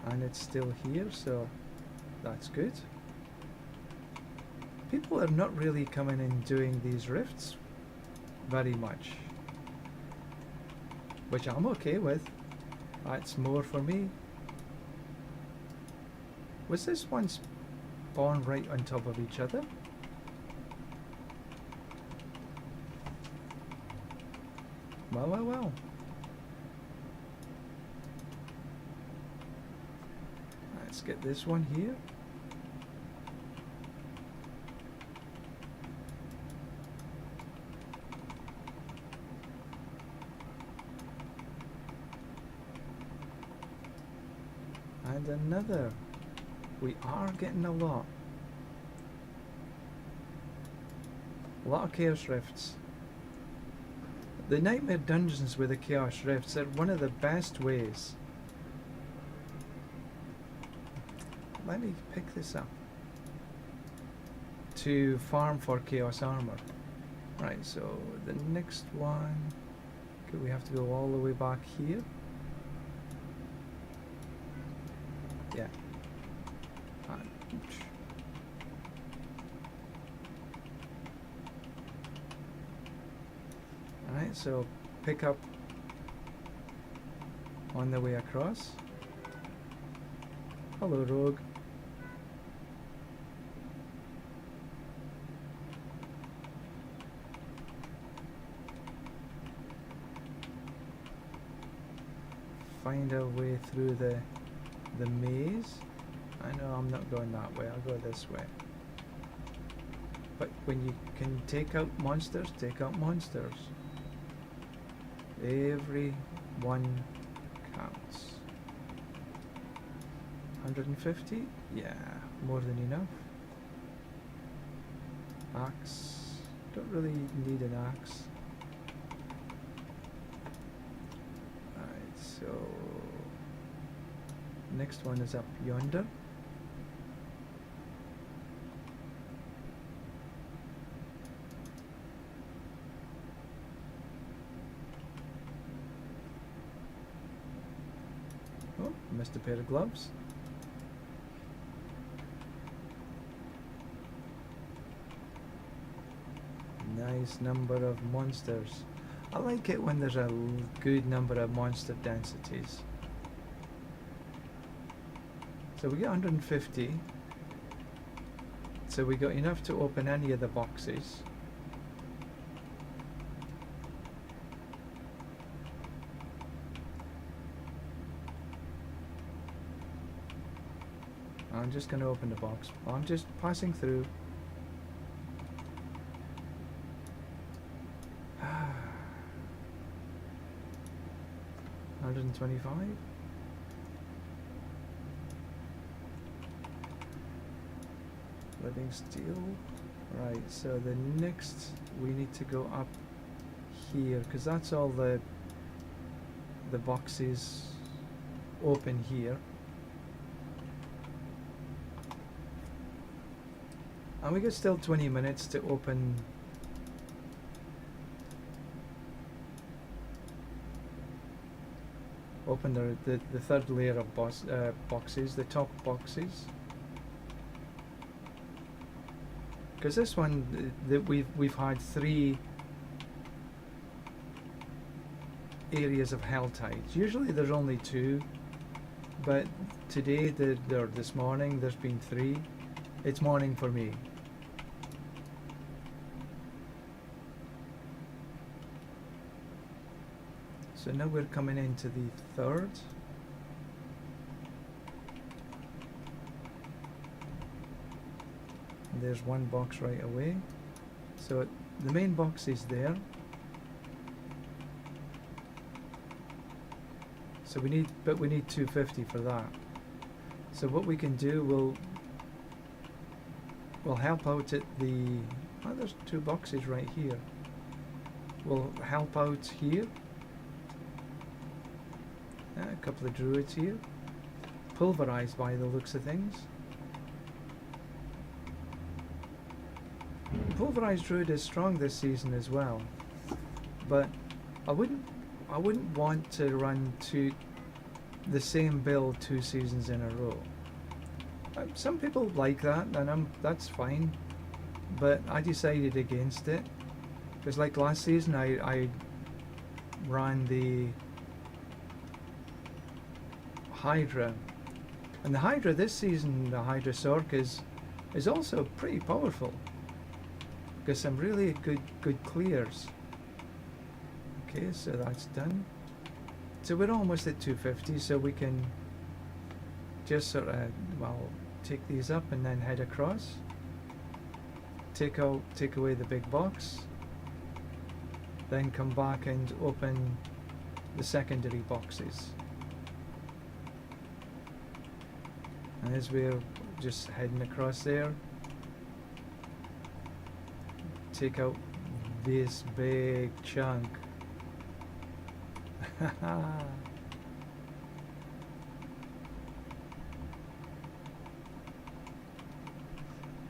And it's still here, so that's good. People are not really coming and doing these rifts very much, which I'm okay with. That's more for me. Was this one spawned right on top of each other? Well, well, well. Let's get this one here. And another. We are getting a lot. A lot of Chaos Rifts. The Nightmare Dungeons with the Chaos Rifts are one of the best ways. Let me pick this up. To farm for Chaos Armor. Right, so the next one... Okay, we have to go all the way back here. Yeah. Alright, so pick up on the way across. Hello, Rogue. Find our way through the maze. I know I'm not going that way, I'll go this way. But when you can take out monsters, take out monsters. Every one counts. 150? Yeah, more than enough. Axe. Don't really need an axe. Alright, so next one is up yonder. Oh, missed a pair of gloves. Nice number of monsters. I like it when there's a good number of monster densities. So we get 150. So we got enough to open any of the boxes. I'm just going to open the box. I'm just passing through. 125. Living steel. Right, so the next we need to go up here because that's all the boxes open here. And we got still 20 minutes to open the third layer of boxes, the top boxes. Because this one, that we've had 3 areas of hell tides. Usually there's only 2, but today, this morning, there's been 3. It's morning for me. So now we're coming into the third. And there's one box right away. So the main box is there. So we need 250 for that. So what we can do, we'll help out at the, oh, there's 2 boxes right here. We'll help out here. A couple of druids here. Pulverized by the looks of things. Pulverized druid is strong this season as well. But I wouldn't want to run the same build 2 seasons in a row. Some people like that, and that's fine. But I decided against it. Because like last season I ran the Hydra, and the Hydra this season, the Hydra Sorc is also pretty powerful because some really good clears. Okay, so that's done. So we're almost at 250, so we can just sort of, well, take these up and then head across. Take away the big box, then come back and open the secondary boxes. And as we're just heading across there, take out this big chunk.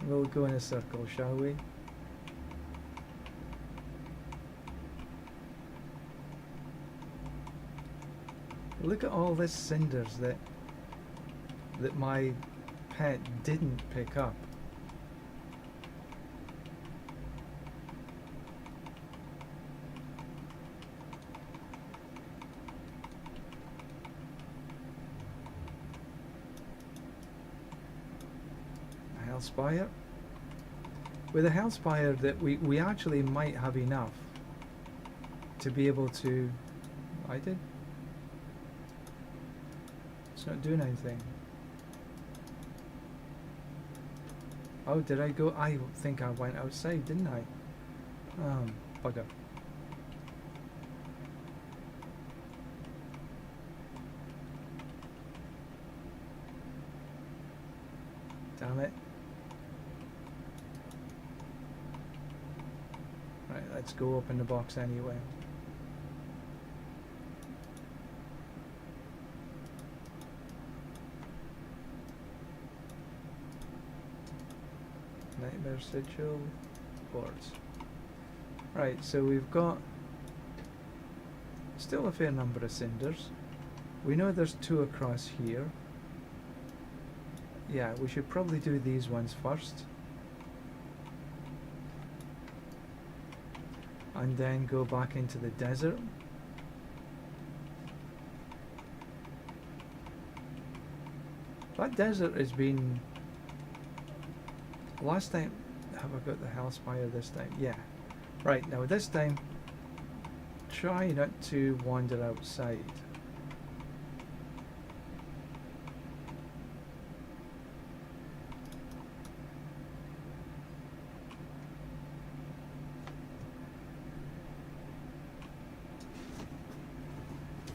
We'll go in a circle, shall we? Look at all this cinders that my pet didn't pick up. A Hellspire. With a Hellspire that we actually might have enough to be able to... I did? It's not doing anything. Oh, did I go? I think I went outside, didn't I? Bugger. Damn it. let's go open the box anyway. Nightmare Sigil, boards. Right, so we've got still a fair number of cinders. We know there's 2 across here. Yeah, we should probably do these ones first. And then go back into the desert. That desert has been... Last time... Have I got the Hellspire this time? Yeah. Right, now this time, try not to wander outside.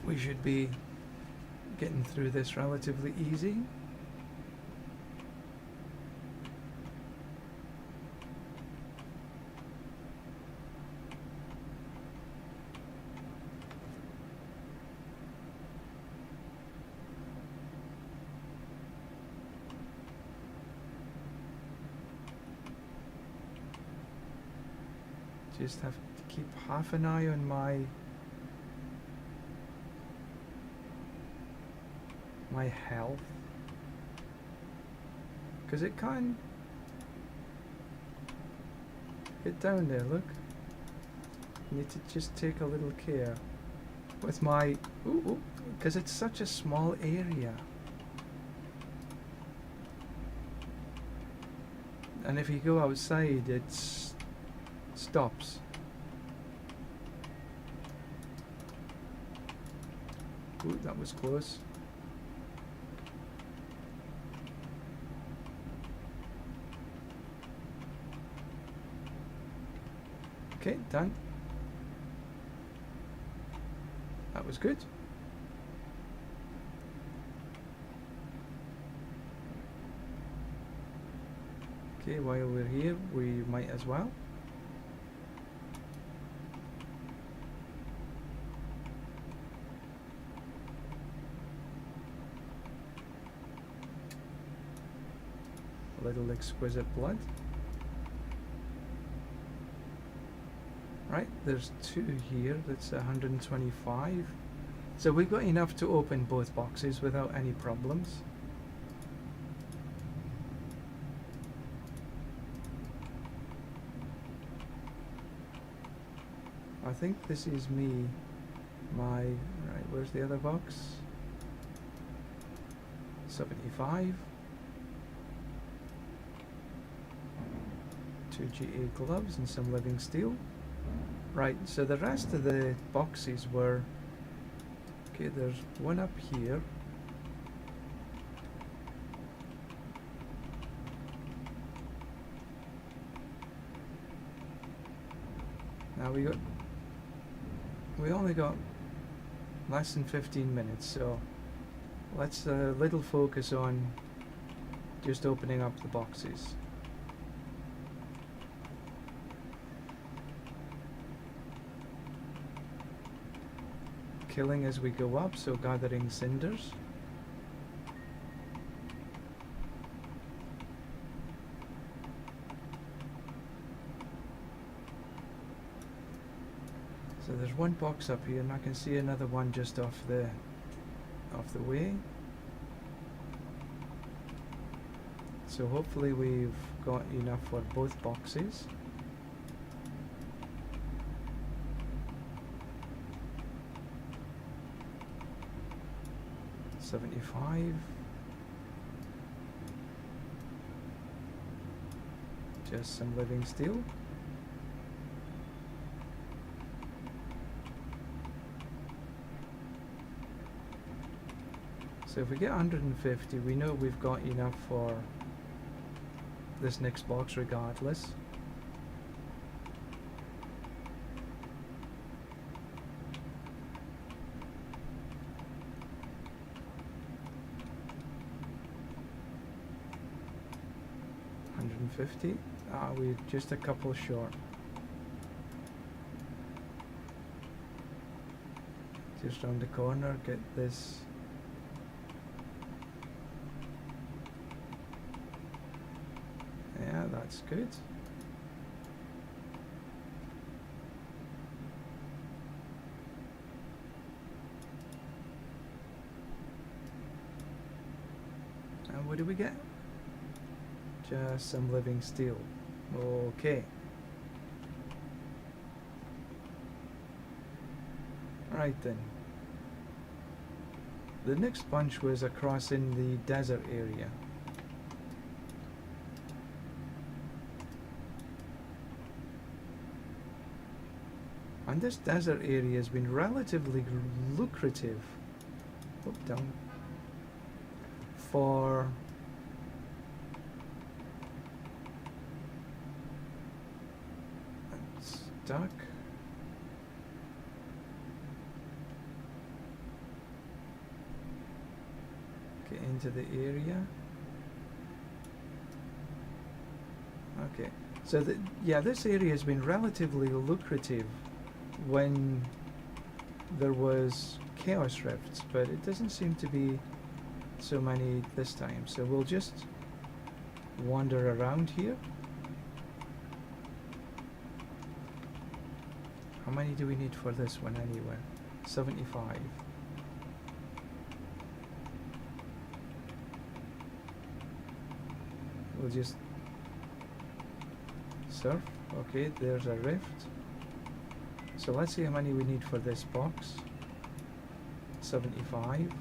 We should be getting through this relatively easy. Just have to keep half an eye on my health, because it can get down there. Look, need to just take a little care with my because it's such a small area, and if you go outside it stops. Ooh, that was close. Okay, done. That was good. Okay, while we're here, we might as well. A little exquisite blood. Right, there's 2 here, that's 125. So we've got enough to open both boxes without any problems. I think this is me, right, where's the other box? 75. 2 GA gloves and some living steel. Right, so the rest of the boxes were... Okay, there's one up here. Now we only got less than 15 minutes, so let's little focus on just opening up the boxes. Killing as we go up, so gathering cinders. So there's one box up here, and I can see another one just off the way. So hopefully we've got enough for both boxes. $75. Just some living steel. So if we get 150, we know we've got enough for this next box regardless. $150. We're just a couple short. Just round the corner, get this. Yeah, that's good. And what do we get? Just some living steel. Okay. Right then. The next bunch was across in the desert area. And this desert area has been relatively lucrative. Oh, down. For stuck. Get into the area. Okay, so yeah, this area has been relatively lucrative when there was chaos rifts, but it doesn't seem to be so many this time. So we'll just wander around here. How many do we need for this one anyway? 75. We'll just surf. Okay, there's a rift. So let's see how many we need for this box. 75.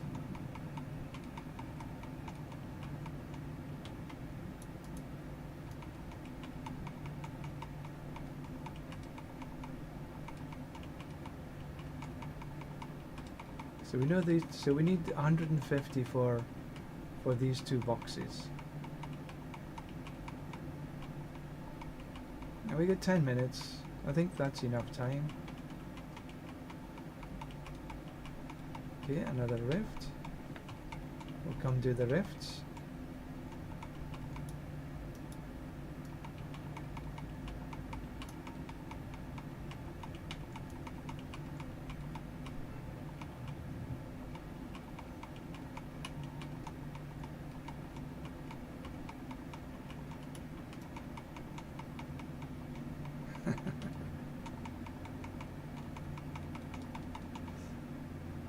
So we know these. So we need 150 for these two boxes. Now we got 10 minutes. I think that's enough time. Okay, another rift. We'll come do the rifts.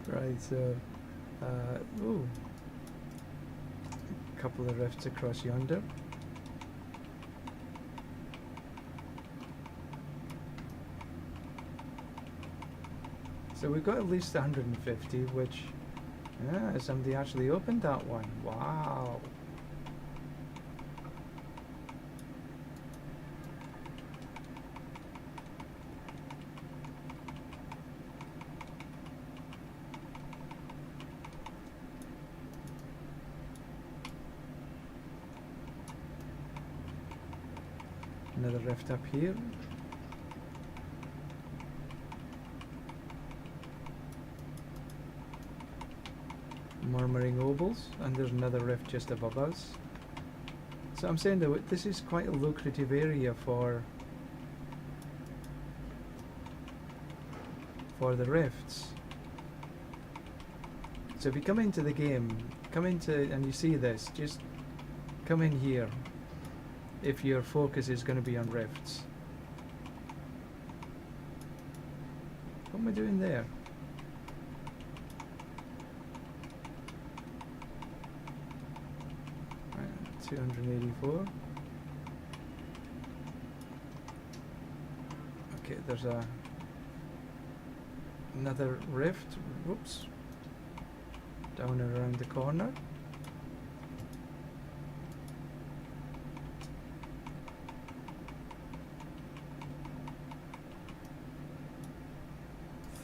Right, so, ooh, a couple of rifts across yonder. So we've got at least 150, which, yeah, somebody actually opened that one. Wow. Another rift up here. Murmuring Ovals, and there's another rift just above us. So I'm saying that this is quite a lucrative area for the rifts. So if you come into the game, and you see this, just come in here if your focus is going to be on rifts. What am I doing there? Right, 284. Okay, there's another rift. Whoops. Down and around the corner.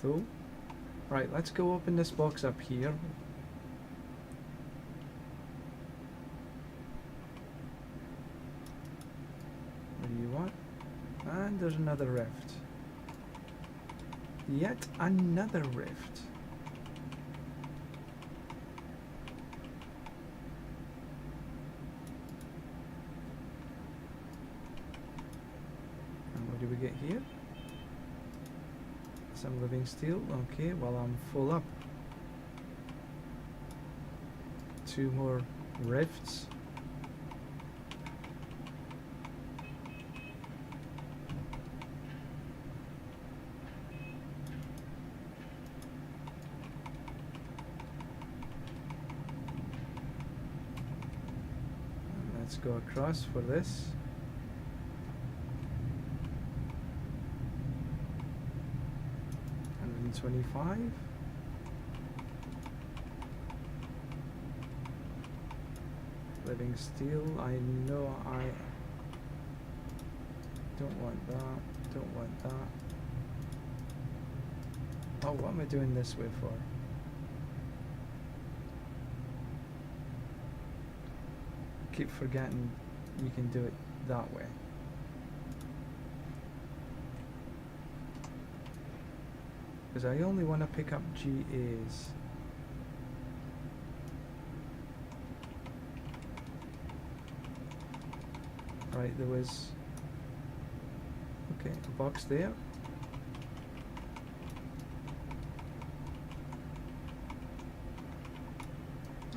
So, right, let's go open this box up here. What do you want? And there's another rift. Yet another rift. And what do we get here? some living steel. Okay, well I'm full up. 2 more rifts. And let's go across for this. And 25. Living steel, I know I don't want that, don't want that. Oh, what am I doing this way for? Keep forgetting you can do it that way. Because I only want to pick up GAs. Right, there was, okay, a box there.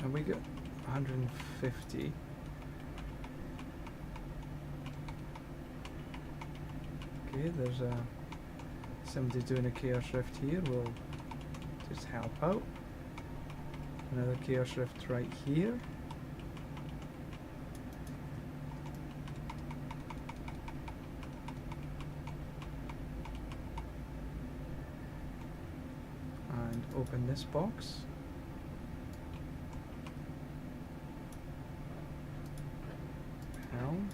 And we got 150. Okay, there's somebody doing a Chaos Rift here. We'll just help out. Another Chaos Rift right here. Open this box. Helm.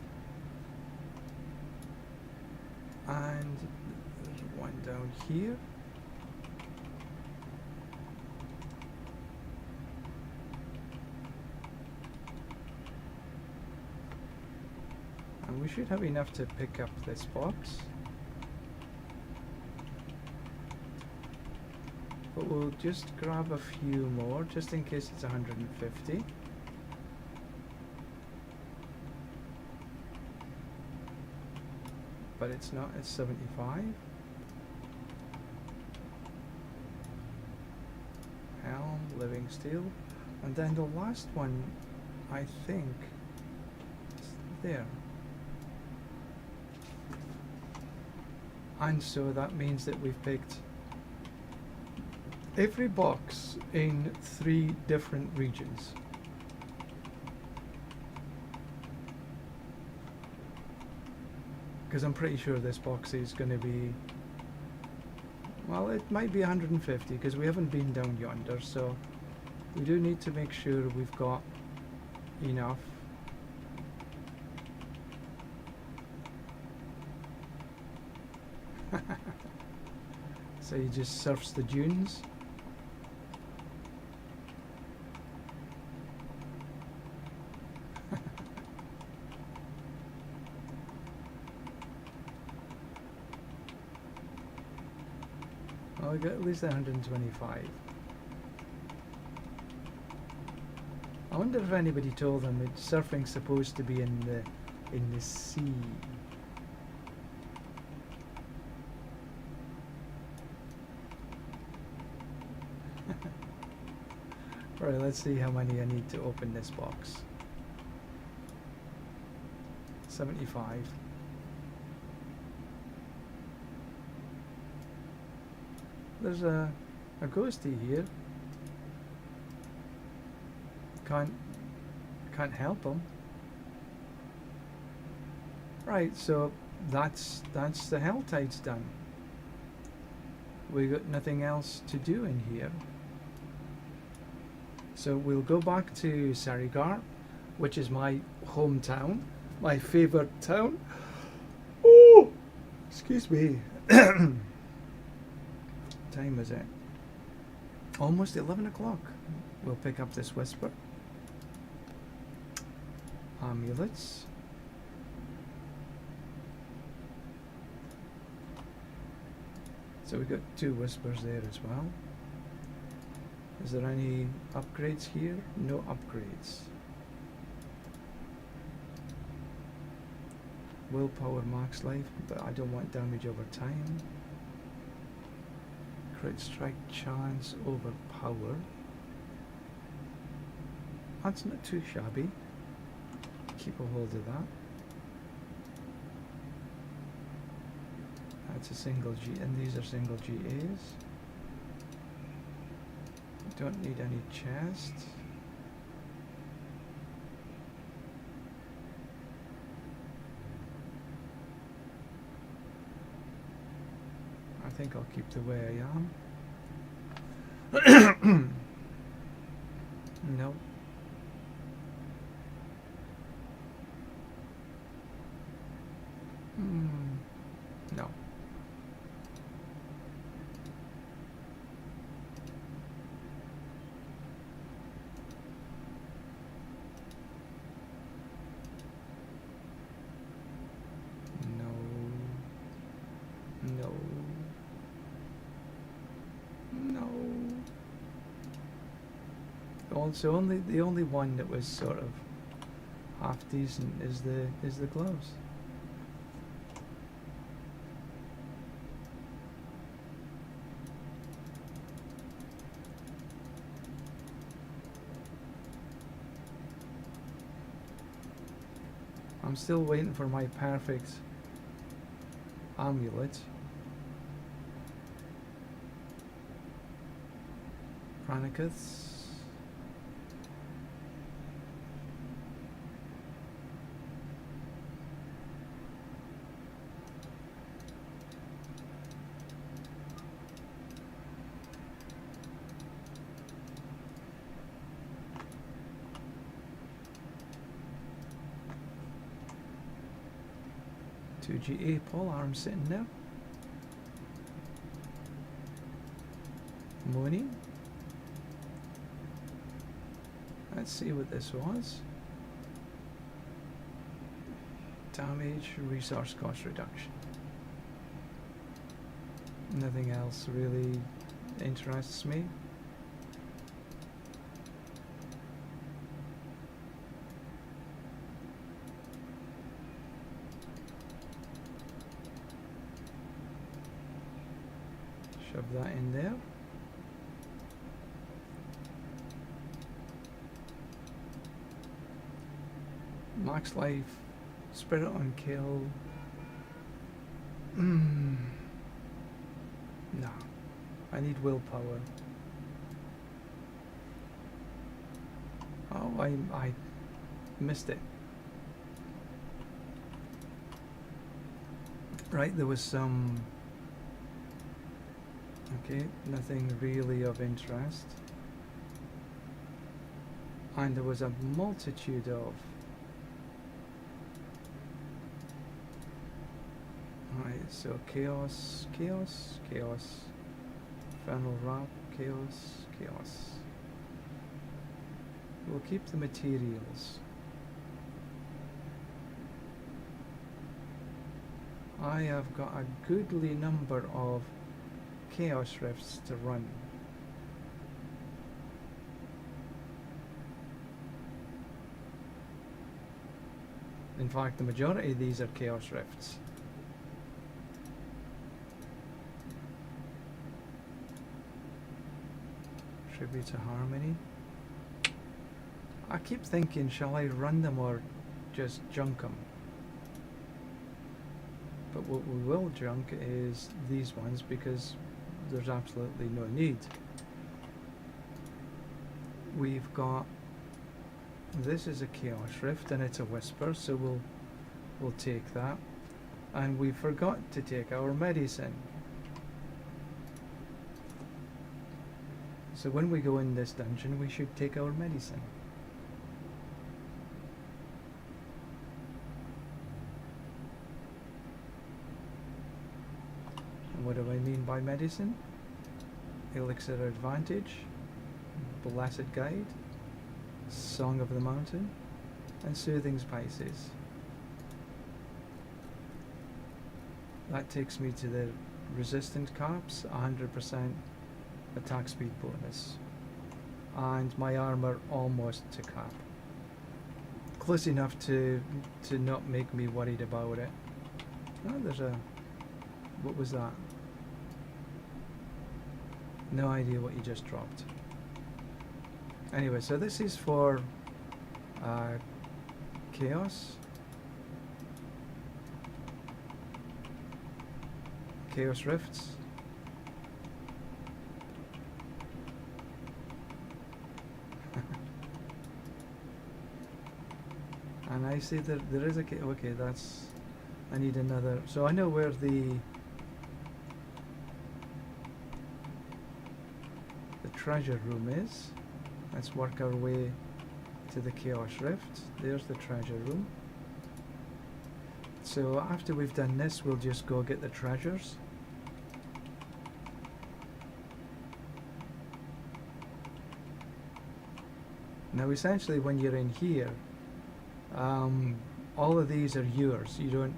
And there's one down here. And we should have enough to pick up this box. But we'll just grab a few more, just in case it's 150. But it's not, it's 75. Helm, living steel. And then the last one, I think, is there. And so that means that we've picked every box in 3 different regions. Because I'm pretty sure this box is going to be, well, it might be 150 because we haven't been down yonder, so we do need to make sure we've got enough. So he just surfs the dunes. Well, we got at least 125. I wonder if anybody told them that surfing's supposed to be in the sea. Alright, let's see how many I need to open this box. 75. There's a ghosty here. Can't help him. Right, so that's the Hell Tides done. We got nothing else to do in here. So we'll go back to Sarigar, which is my hometown, my favourite town. Oh, excuse me. Time is it? Almost 11 o'clock. We'll pick up this whisper. Amulets. So we got 2 whispers there as well. Is there any upgrades here? No upgrades. Willpower max life, but I don't want damage over time. Crit strike chance over power. That's not too shabby. Keep a hold of that. That's a single G, and these are single GAs. Don't need any chests. I think I'll keep the way I am. No. No. No. No. Also, the only one that was sort of half decent is the gloves. I'm still waiting for my perfect amulet. Pranicus. Two GA pole arm sitting there. Money. Let's see what this was. Damage, resource cost reduction. Nothing else really interests me. Shove that in there. Max life, spirit on kill. No, I need willpower. Oh, I missed it. Right, there was some. Okay, nothing really of interest. And there was a multitude of. Right, so chaos, chaos, chaos. Infernal wrap, chaos, chaos. We'll keep the materials. I have got a goodly number of chaos rifts to run. In fact, the majority of these are chaos rifts. Tribute to Harmony. I keep thinking, shall I run them or just junk them? But what we will junk is these ones because there's absolutely no need. We've got, this is a Chaos Rift and it's a Whisper, so we'll take that. And we forgot to take our medicine. So when we go in this dungeon, we should take our medicine. And what do I mean by medicine? Elixir Advantage, Blessed Guide, Song of the Mountain, and Soothing Spices. That takes me to the Resistant Caps, 100% attack speed bonus, and my armor almost to cap. Close enough to not make me worried about it. Oh, there's a, what was that? No idea what you just dropped. Anyway, so this is for Chaos. Chaos Rifts. And I see that there is a... Okay, that's... I need another... So I know where the treasure room is. Let's work our way to the Chaos Rift. There's the treasure room. So after we've done this, we'll just go get the treasures. Now essentially when you're in here, all of these are yours. You don't...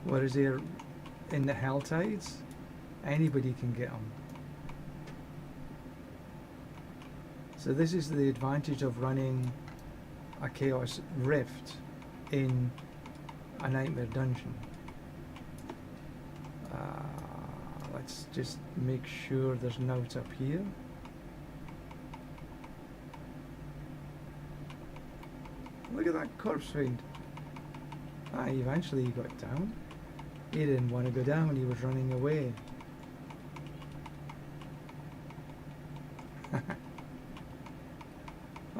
Whereas here in the Hell Tides, anybody can get them. So this is the advantage of running a Chaos Rift in a Nightmare Dungeon. Let's just make sure there's notes up here. Look at that corpse fiend. Eventually he got down. He didn't want to go down, he was running away.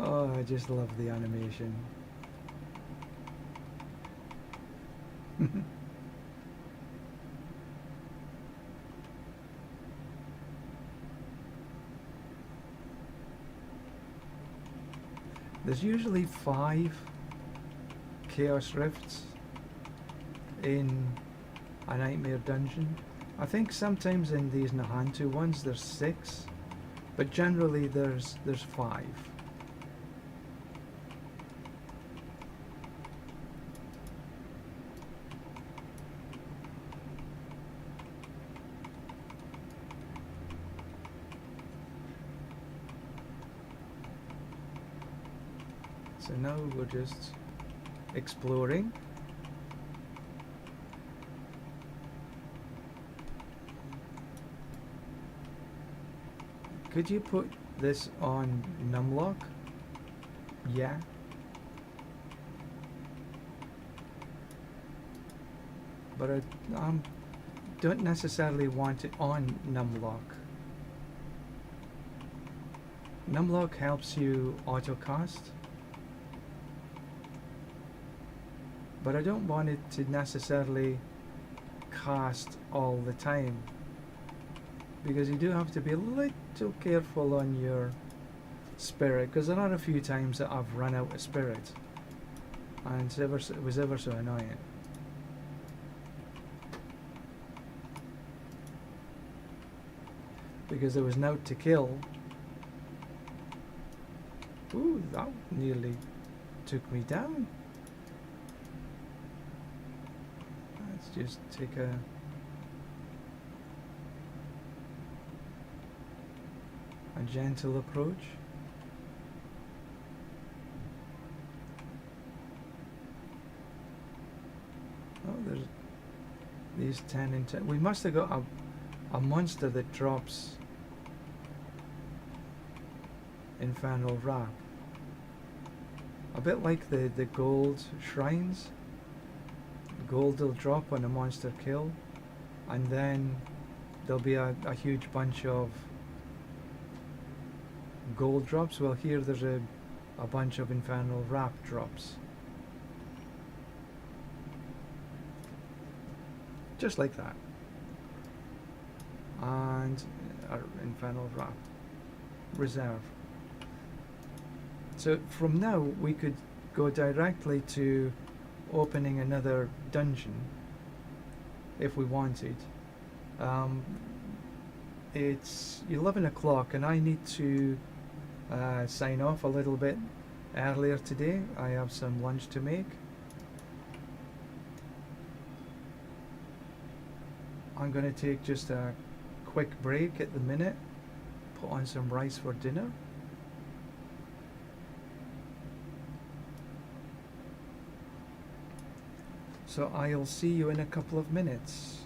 Oh, I just love the animation. There's usually 5 Chaos Rifts in a Nightmare Dungeon. I think sometimes in these Nahantu ones there's 6, but generally there's 5. So now we're just exploring. Could you put this on numlock? Yeah. But I don't necessarily want it on numlock. Numlock helps you autocast, but I don't want it to necessarily cast all the time, because you do have to be a little careful on your spirit, because there are a few times that I've run out of spirit and it was ever so annoying. Because there was note to kill. Ooh, that nearly took me down. Let's just take a gentle approach. Oh, there's these 10 and 10. We must have got a monster that drops Infernal Wrap. A bit like the gold shrines. Gold will drop on a monster kill, and then there'll be a huge bunch of gold drops. Well, here there's a bunch of Infernal Wrap drops. Just like that. And Infernal Wrap Reserve. So from now we could go directly to opening another dungeon if we wanted. It's 11 o'clock and I need to sign off a little bit earlier today. I have some lunch to make. I'm going to take just a quick break at the minute, put on some rice for dinner. So I'll see you in a couple of minutes.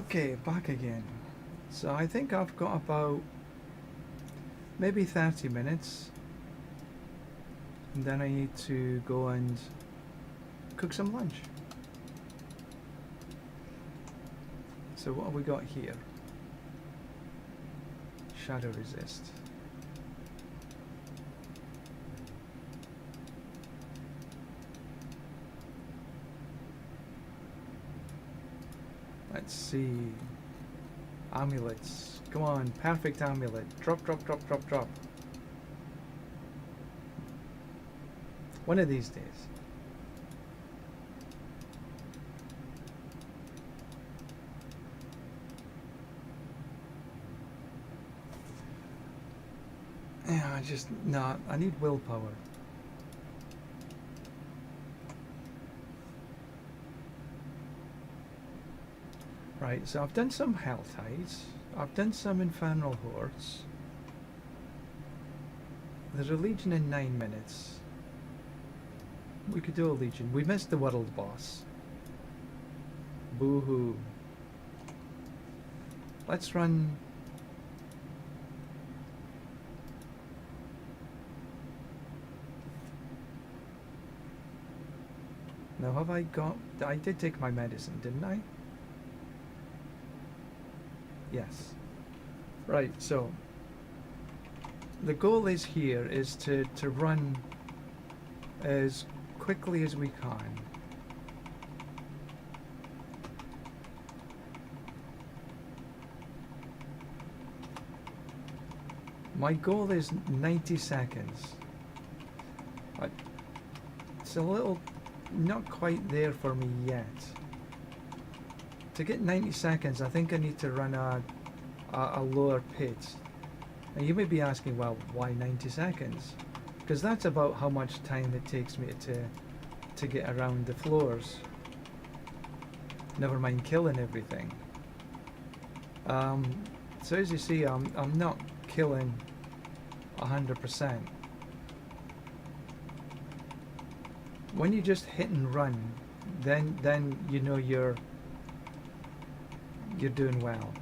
Okay, back again. So I think I've got about maybe 30 minutes, and then I need to go and cook some lunch. So what have we got here? Shadow resist. Let's see. Amulets. Come on, perfect amulet. Drop, drop, drop, drop, drop. One of these days. Yeah, I need willpower. Right, so I've done some Hell Tides. I've done some Infernal Hordes. There's a Legion in 9 minutes. We could do a Legion. We missed the world boss. Boo-hoo. Let's run... Now have I got... I did take my medicine, didn't I? Yes. Right, so... The goal is here is to run as quickly as we can. My goal is 90 seconds. It's a little not quite there for me yet. To get 90 seconds, I think I need to run a lower pit. And you may be asking, well, why 90 seconds? Because that's about how much time it takes me to get around the floors. Never mind killing everything. So as you see, I'm not killing 100%. When you just hit and run, then you know you're doing well.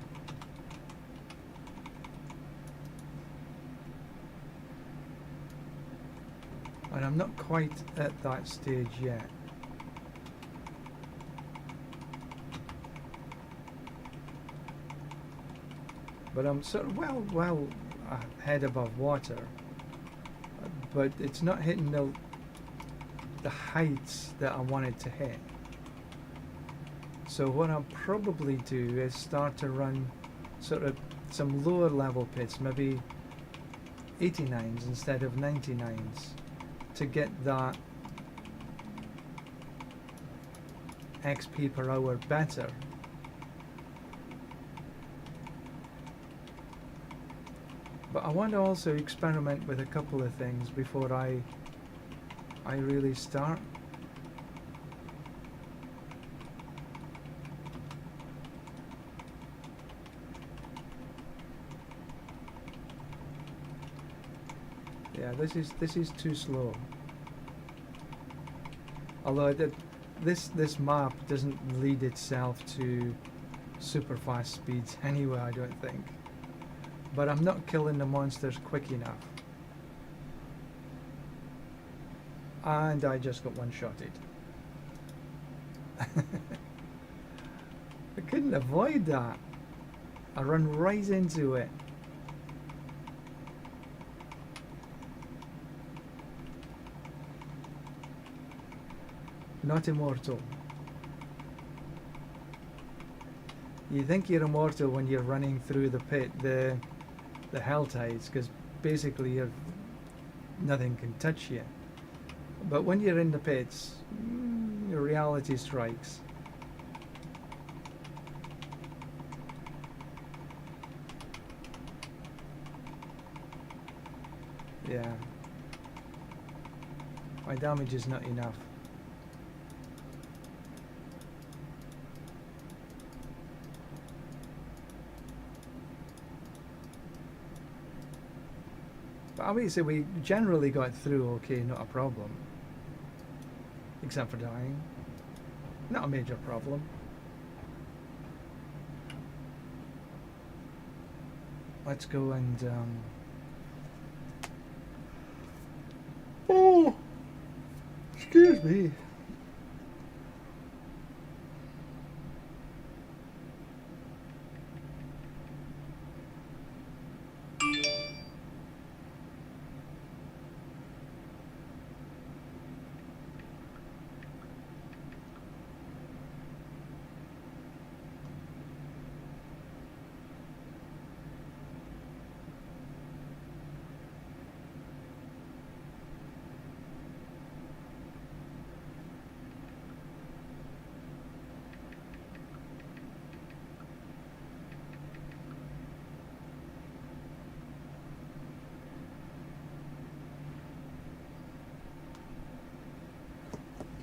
And I'm not quite at that stage yet. But I'm sort of well head above water. But it's not hitting the heights that I wanted to hit. So what I'll probably do is start to run sort of some lower level pits, maybe 89s instead of 99s, to get that XP per hour better. But I want to also experiment with a couple of things before I really start. Yeah, this is too slow. Although this map doesn't lead itself to super fast speeds anyway, I don't think. But I'm not killing the monsters quick enough. And I just got one-shotted. I couldn't avoid that. I run right into it. Not immortal. You think you're immortal when you're running through the pit, the hell tides, because basically nothing can touch you. But when you're in the pits, your reality strikes. Yeah. My damage is not enough. But obviously we generally got through okay, not a problem. Except for dying. Not a major problem. let's go and oh, excuse me.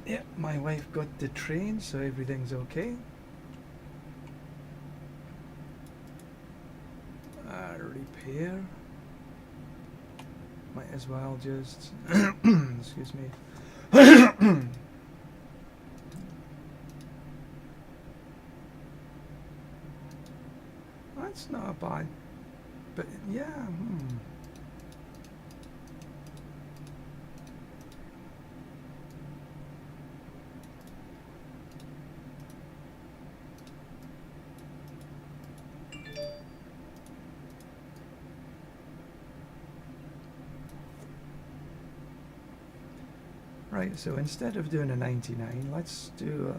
Yeah, my wife got the train, so everything's okay. Repair. Might as well just excuse me. That's not bad, but yeah. Right, so instead of doing a 99, let's do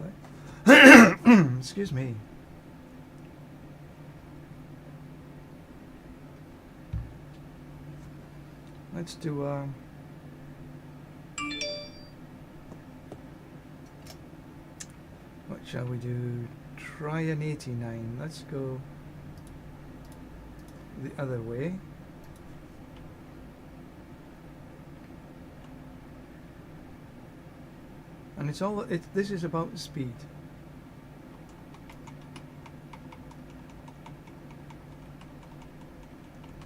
excuse me. Let's do what shall we do? Try an 89. Let's go the other way. And it's all this is about speed.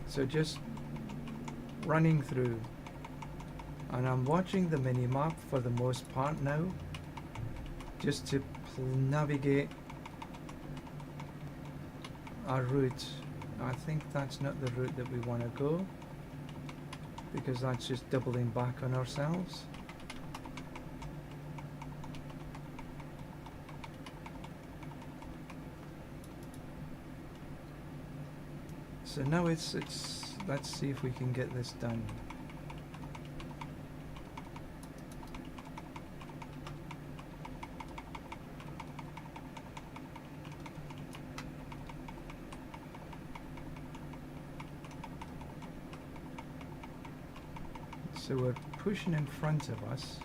So just running through, and I'm watching the mini map for the most part now, just to navigate our route. I think that's not the route that we want to go, because that's just doubling back on ourselves. So now it's let's see if we can get this done. So we're pushing in front of us.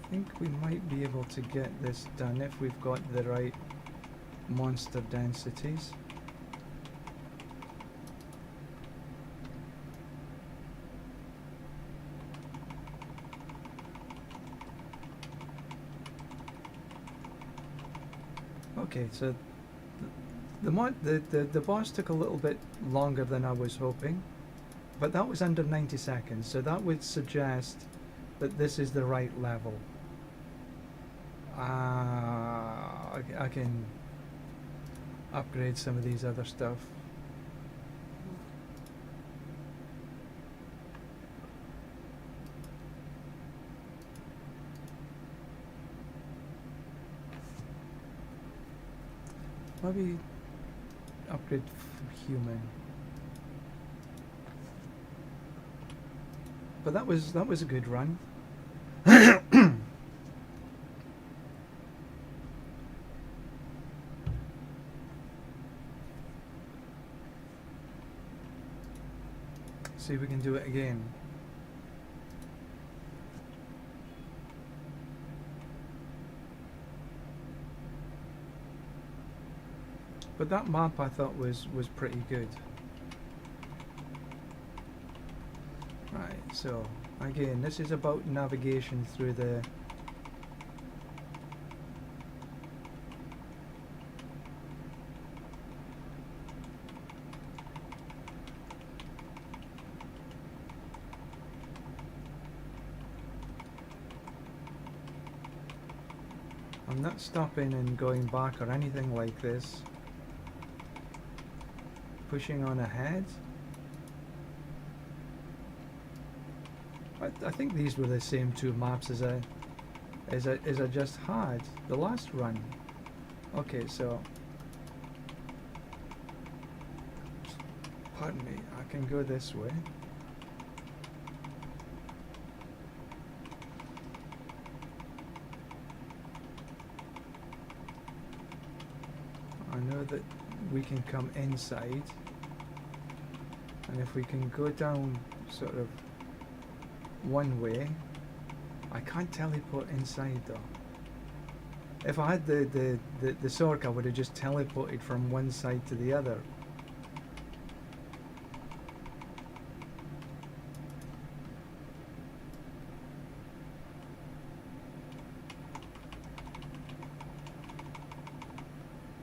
I think we might be able to get this done if we've got the right monster densities. Okay, so the boss took a little bit longer than I was hoping, but that was under 90 seconds, so that would suggest that this is the right level. I can upgrade some of these other stuff. Maybe upgrade human. But that was a good run. See if we can do it again. But that map I thought was pretty good. Right, so again, this is about navigation through the I'm not stopping and going back or anything like this. Pushing on ahead. I think these were the same two maps as I just had the last run. Okay, so pardon me, I can go this way. I know that we can come inside, and if we can go down sort of one way, I can't teleport inside though. If I had the Sorc, I would have just teleported from one side to the other.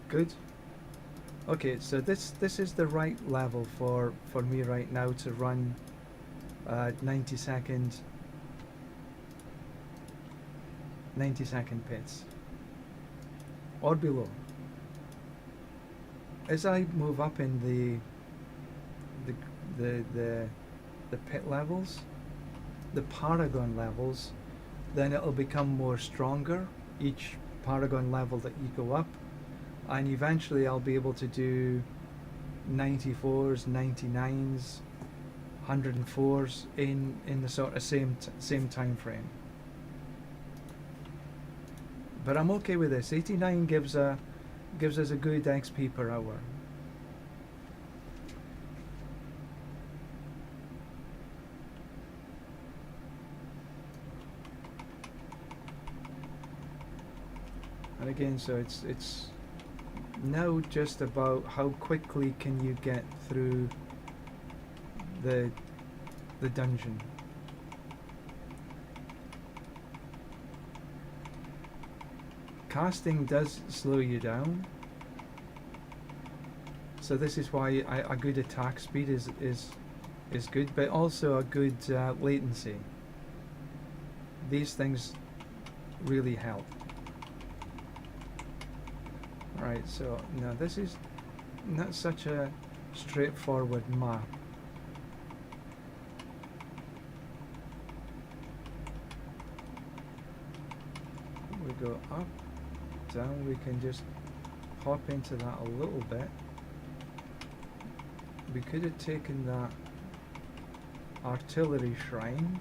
Good. Okay, so this is the right level for me right now to run 90 second pits or below. As I move up in the pit levels, the paragon levels, then it'll become more stronger each paragon level that you go up, and eventually I'll be able to do 94s, 99s, 104s in the sort of same time frame. But I'm okay with this. 89 gives us a good XP per hour. And again, so it's now just about how quickly can you get through the dungeon. Casting does slow you down, so this is why a good attack speed is good, but also a good latency. These things really help. Right, so now this is not such a straightforward map. We go up, down, we can just hop into that a little bit. We could have taken that artillery shrine,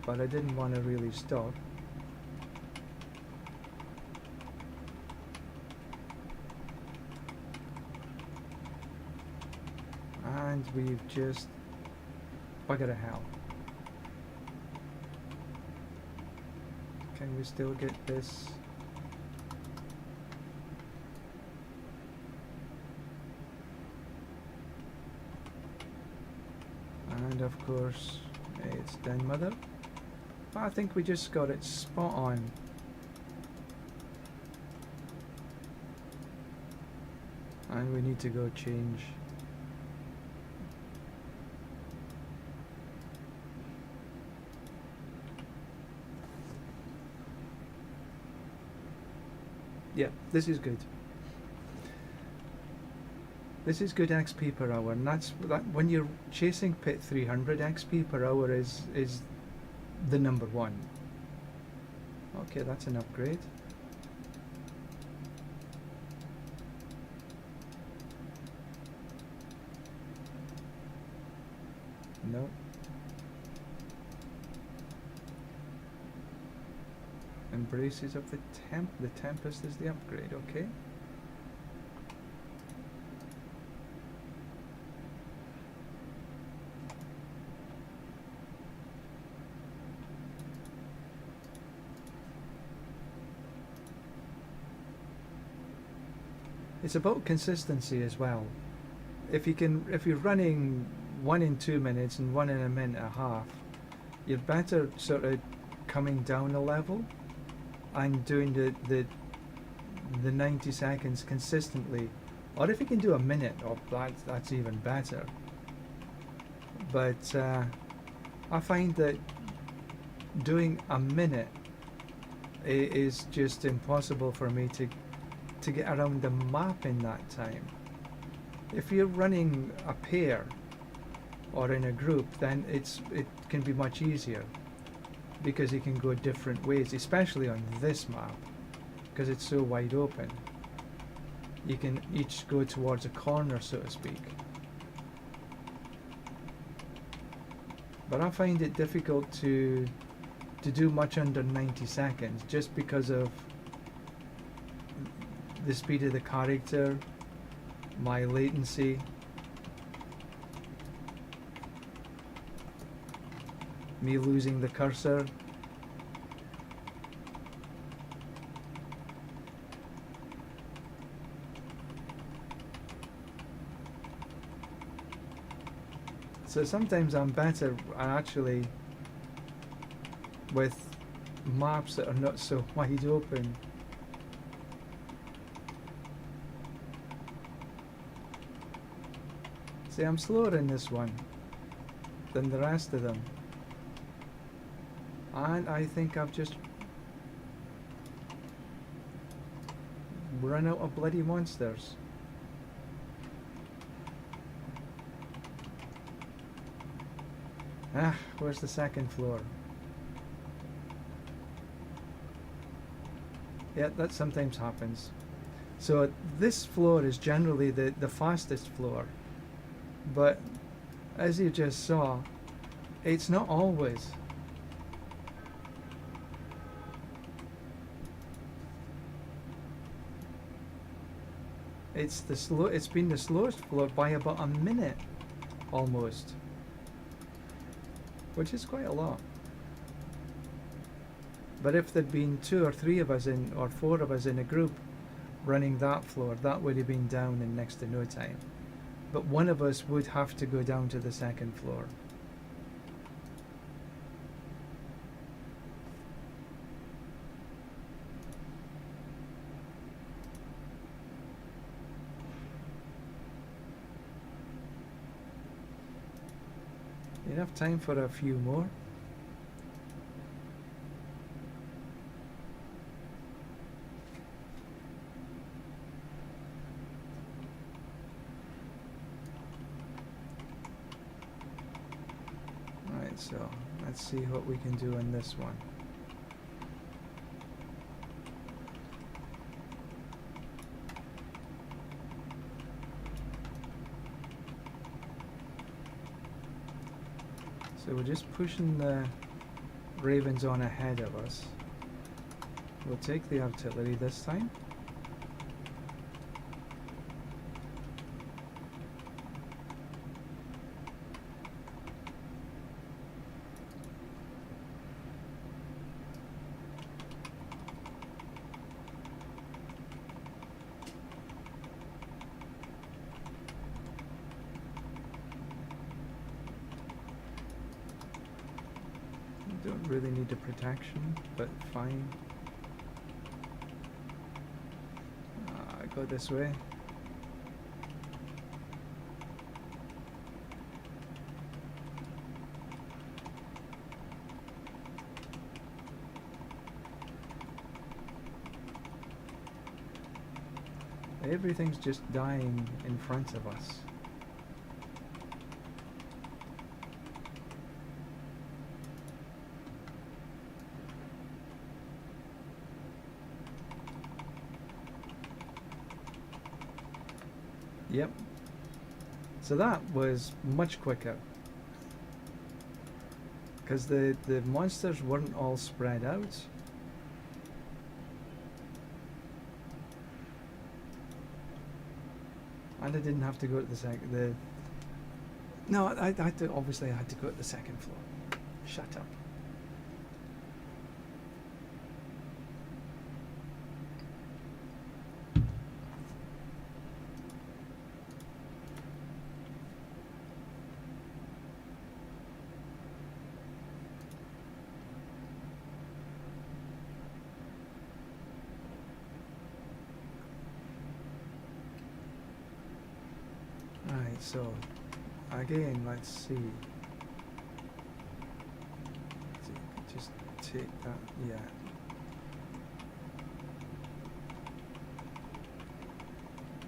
but I didn't want to really stop. And we've just bugger to hell. Can we still get this? And of course it's Den Mother. But I think we just got it spot on. And we need to go change. Yeah, this is good. This is good XP per hour, and that when you're chasing pit 300, XP per hour is the number one. Okay, that's an upgrade. No. Embraces of the Tempest is the upgrade, okay. It's about consistency as well. If you're running one in 2 minutes and one in a minute and a half, you're better sort of coming down a level and doing the 90 seconds consistently. Or if you can do a minute, that's even better. But I find that doing a minute it is just impossible for me to get around the map in that time. If you're running a pair or in a group, then it can be much easier because you can go different ways, especially on this map because it's so wide open. You can each go towards a corner, so to speak. But I find it difficult to do much under 90 seconds just because of the speed of the character, my latency, me losing the cursor. So sometimes I'm better actually with maps that are not so wide open. See, I'm slower in this one than the rest of them. And I think I've just run out of bloody monsters. Ah, where's the second floor? Yeah, that sometimes happens. So this floor is generally the fastest floor. But as you just saw, it's not always. It's been the slowest floor by about a minute almost. Which is quite a lot. But if there'd been 2 or 3 of us in, or 4 of us in a group running that floor, that would have been down in next to no time. But one of us would have to go down to the second floor. Enough time for a few more. Right, so let's see what we can do in this one. So we're just pushing the ravens on ahead of us. We'll take the artillery this time. Don't really need the protection, but fine. Go this way. Everything's just dying in front of us. Yep. So that was much quicker. Because the monsters weren't all spread out. And I didn't have to go to the second... No, I had to... Obviously I had to go to the second floor. Shut up. Right, so again, let's see. Just take that, yeah.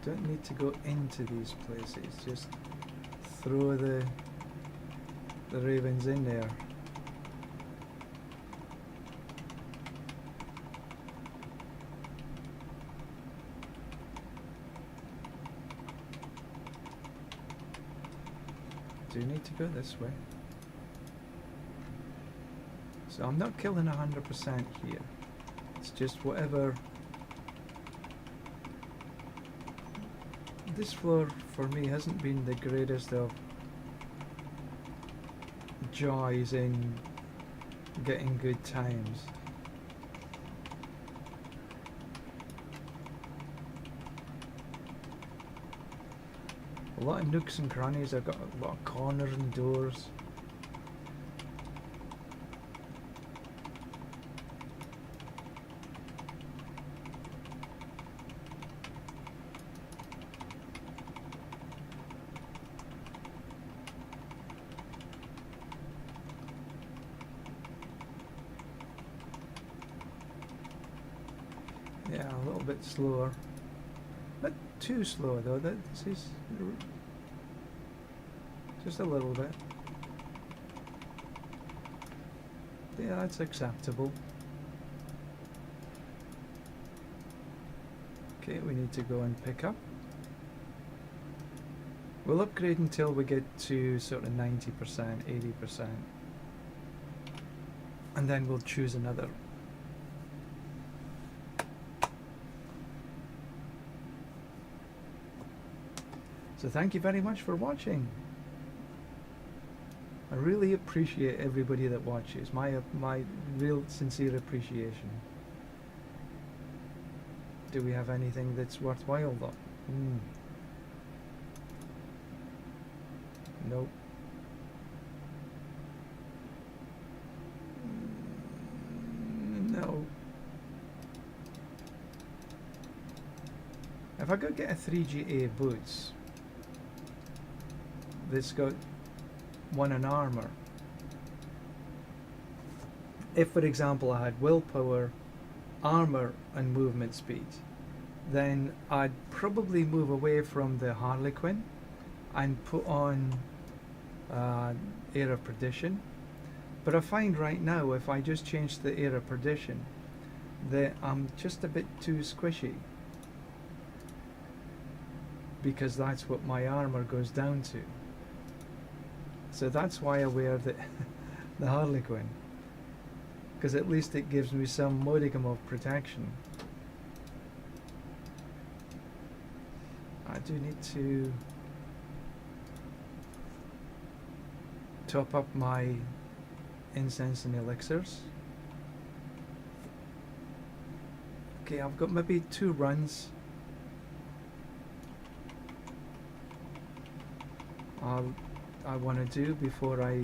Don't need to go into these places, just throw the ravens in there. Do need to go this way. So I'm not killing 100% here. It's just whatever. This floor for me hasn't been the greatest of joys in getting good times. A lot of nooks and crannies. I've got a lot of corners and doors. Yeah, a little bit slower. Not too slow though. This is just a little bit. Yeah, that's acceptable. Okay, we need to go and pick up. We'll upgrade until we get to sort of 90%, 80%. And then we'll choose another. So thank you very much for watching. I really appreciate everybody that watches. My real sincere appreciation. Do we have anything that's worthwhile though? Nope. No. If I could get a 3GA boots that's got 1 in armor. If, for example, I had willpower, armor, and movement speed, then I'd probably move away from the Harlequin and put on Air of Perdition. But I find right now, if I just change the Air of Perdition, that I'm just a bit too squishy, because that's what my armor goes down to. So that's why I wear the Harlequin, because at least it gives me some modicum of protection. I do need to top up my incense and elixirs. Okay, I've got maybe 2 runs. I want to do before I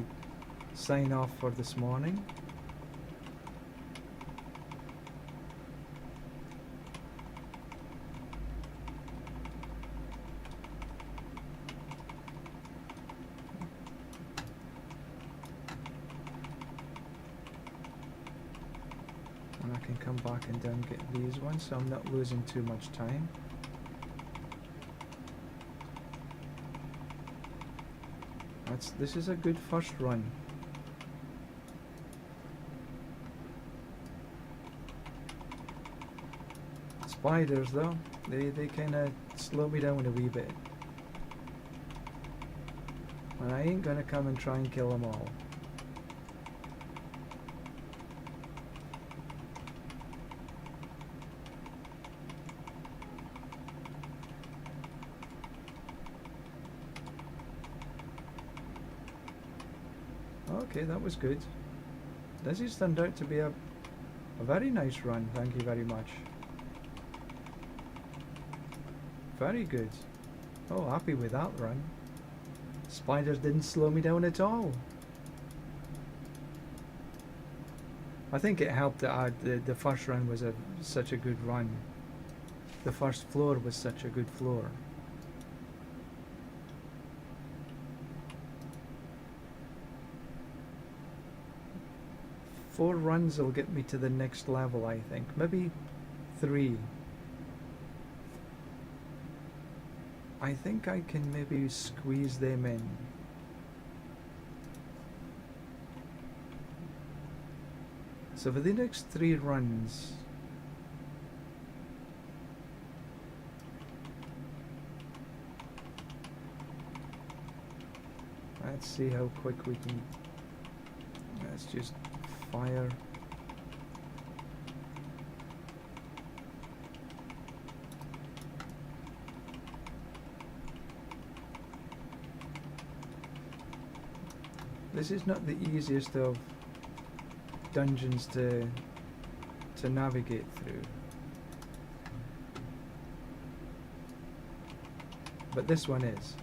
sign off for this morning. And I can come back and then get these ones, so I'm not losing too much time. This is a good first run. Spiders though, they kind of slow me down a wee bit. And I ain't gonna come and try and kill them all. Okay, that was good. This has turned out to be a very nice run, thank you very much. Very good. Oh, happy with that run. Spiders didn't slow me down at all. I think it helped that the first run was such a good run. The first floor was such a good floor. Four runs will get me to the next level, I think. Maybe 3. I think I can maybe squeeze them in. So for the next 3 runs, let's see how quick we can. Let's just fire. This is not the easiest of dungeons to navigate through, but this one is.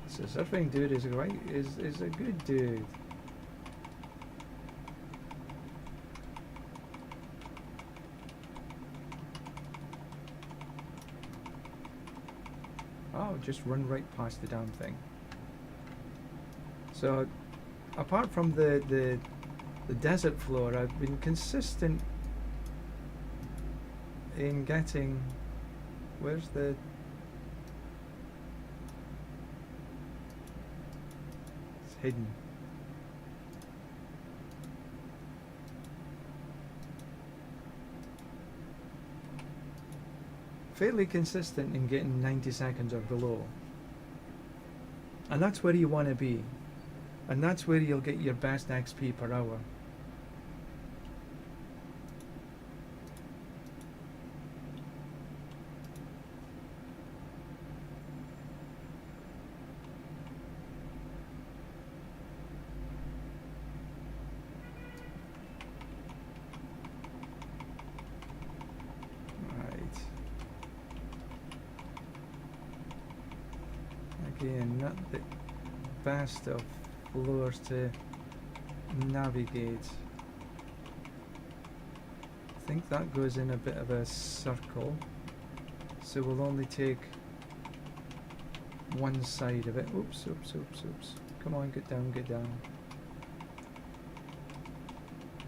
So surfing dude is a good dude. Oh, just run right past the damn thing. So apart from the desert floor, I've been consistent in getting. Where's the? It's hidden. Fairly consistent in getting 90 seconds or below. And that's where you want to be. And that's where you'll get your best XP per hour. Again, not the best of floors to navigate. I think that goes in a bit of a circle, so we'll only take one side of it. Oops, oops, oops, oops. Come on, get down, get down.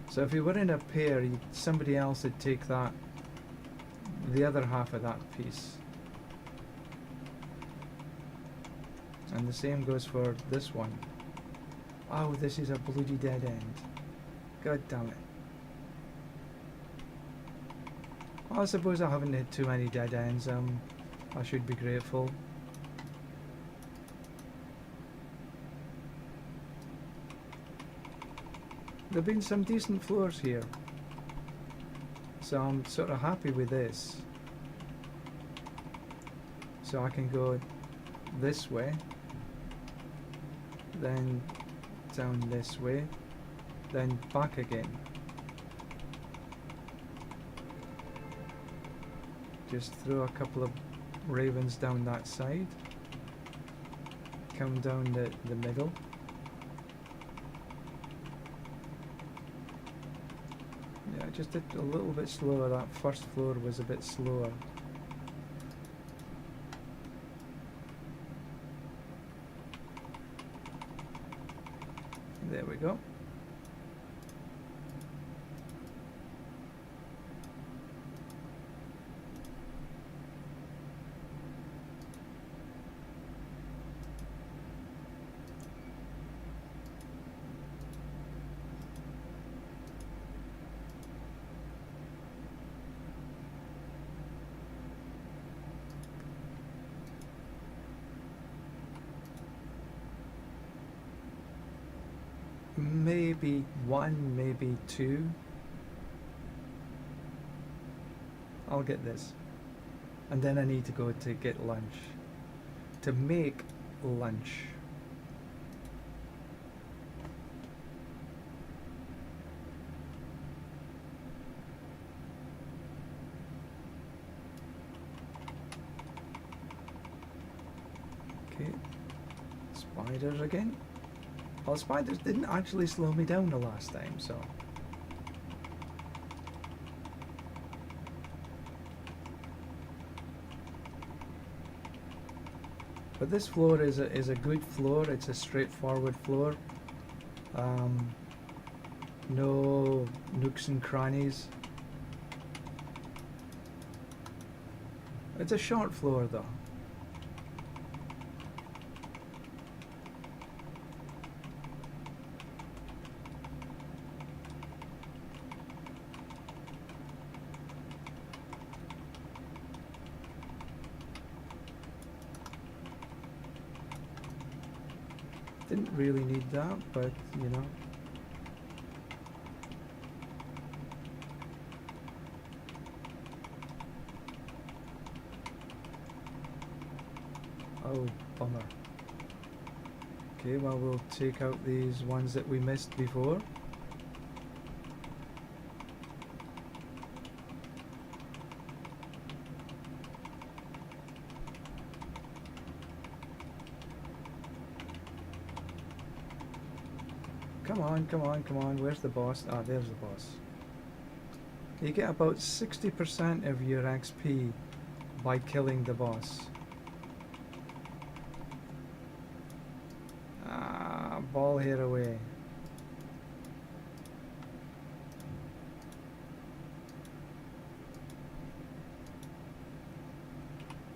So if you were in a pair, somebody else would take that, the other half of that piece. And the same goes for this one. Oh, this is a bloody dead end. God damn it. Well, I suppose I haven't hit too many dead ends. I should be grateful. There have been some decent floors here, so I'm sort of happy with this. So I can go this way, then down this way, then back again. Just throw a couple of ravens down that side, come down the middle. Yeah, just a little bit slower. That first floor was a bit slower. There we go. Maybe one, maybe two. I'll get this. And then I need to go to get lunch. To make lunch. Okay. Spiders again. Well, spiders didn't actually slow me down the last time, so... But this floor is a good floor. It's a straightforward floor. No nooks and crannies. It's a short floor though. Didn't really need that, but you know. Oh, bummer. Okay, well, we'll take out these ones that we missed before. Come on, come on, come on. Where's the boss? Ah, there's the boss. You get about 60% of your XP by killing the boss. Ah, ball here away.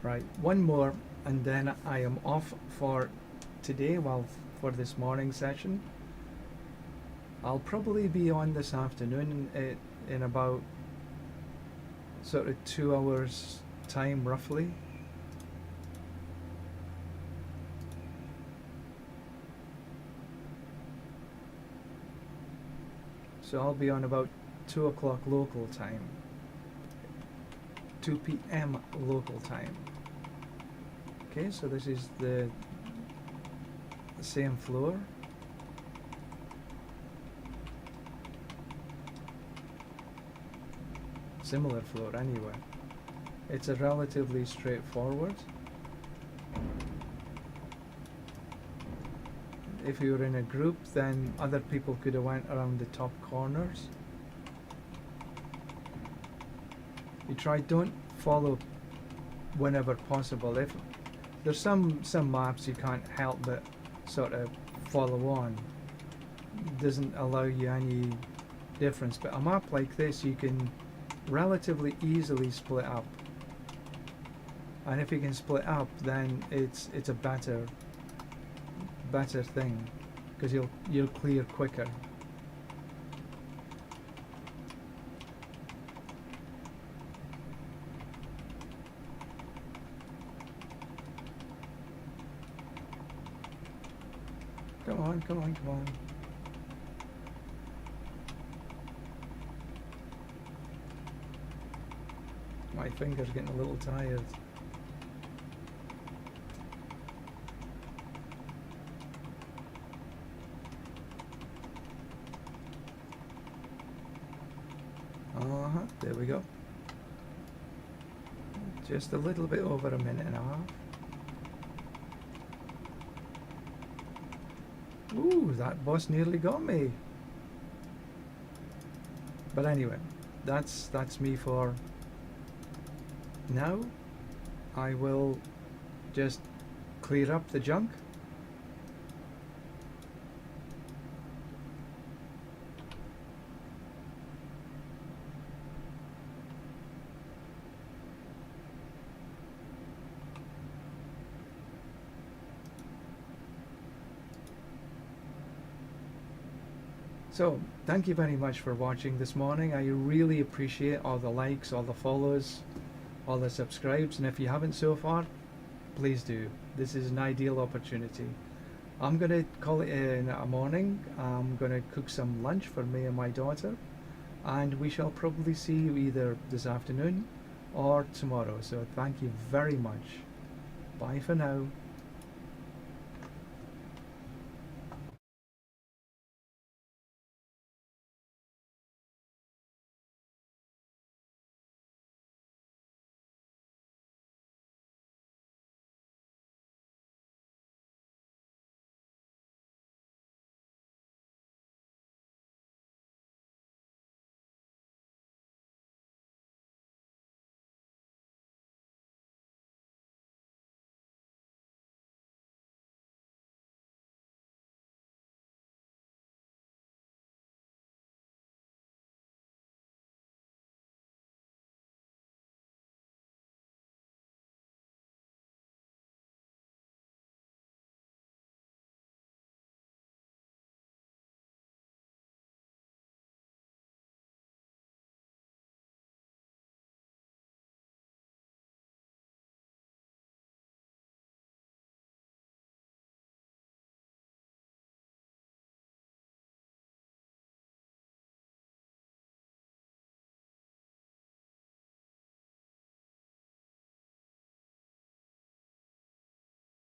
Right, one more and then I am off for today, well, for this morning session. I'll probably be on this afternoon in about sort of 2 hours time roughly. So I'll be on about 2 o'clock local time. 2 p.m. local time. Okay, so this is the same floor. Similar floor anyway. It's a relatively straightforward. If you were in a group, then other people could have went around the top corners. You try, don't follow whenever possible. If there's some maps you can't help but sort of follow on, doesn't allow you any difference, but a map like this you can relatively easily split up, and if you can split up, then it's a better thing, because you'll clear quicker. Come on, come on, come on. My finger's getting a little tired. There we go. Just a little bit over a minute and a half. Ooh, that boss nearly got me. But anyway, that's me for now. I will just clear up the junk. So, thank you very much for watching this morning. I really appreciate all the likes, all the follows, all the subscribes, and if you haven't so far, please do. This is an ideal opportunity. I'm going to call it in a morning. I'm going to cook some lunch for me and my daughter, and we shall probably see you either this afternoon or tomorrow. So thank you very much. Bye for now.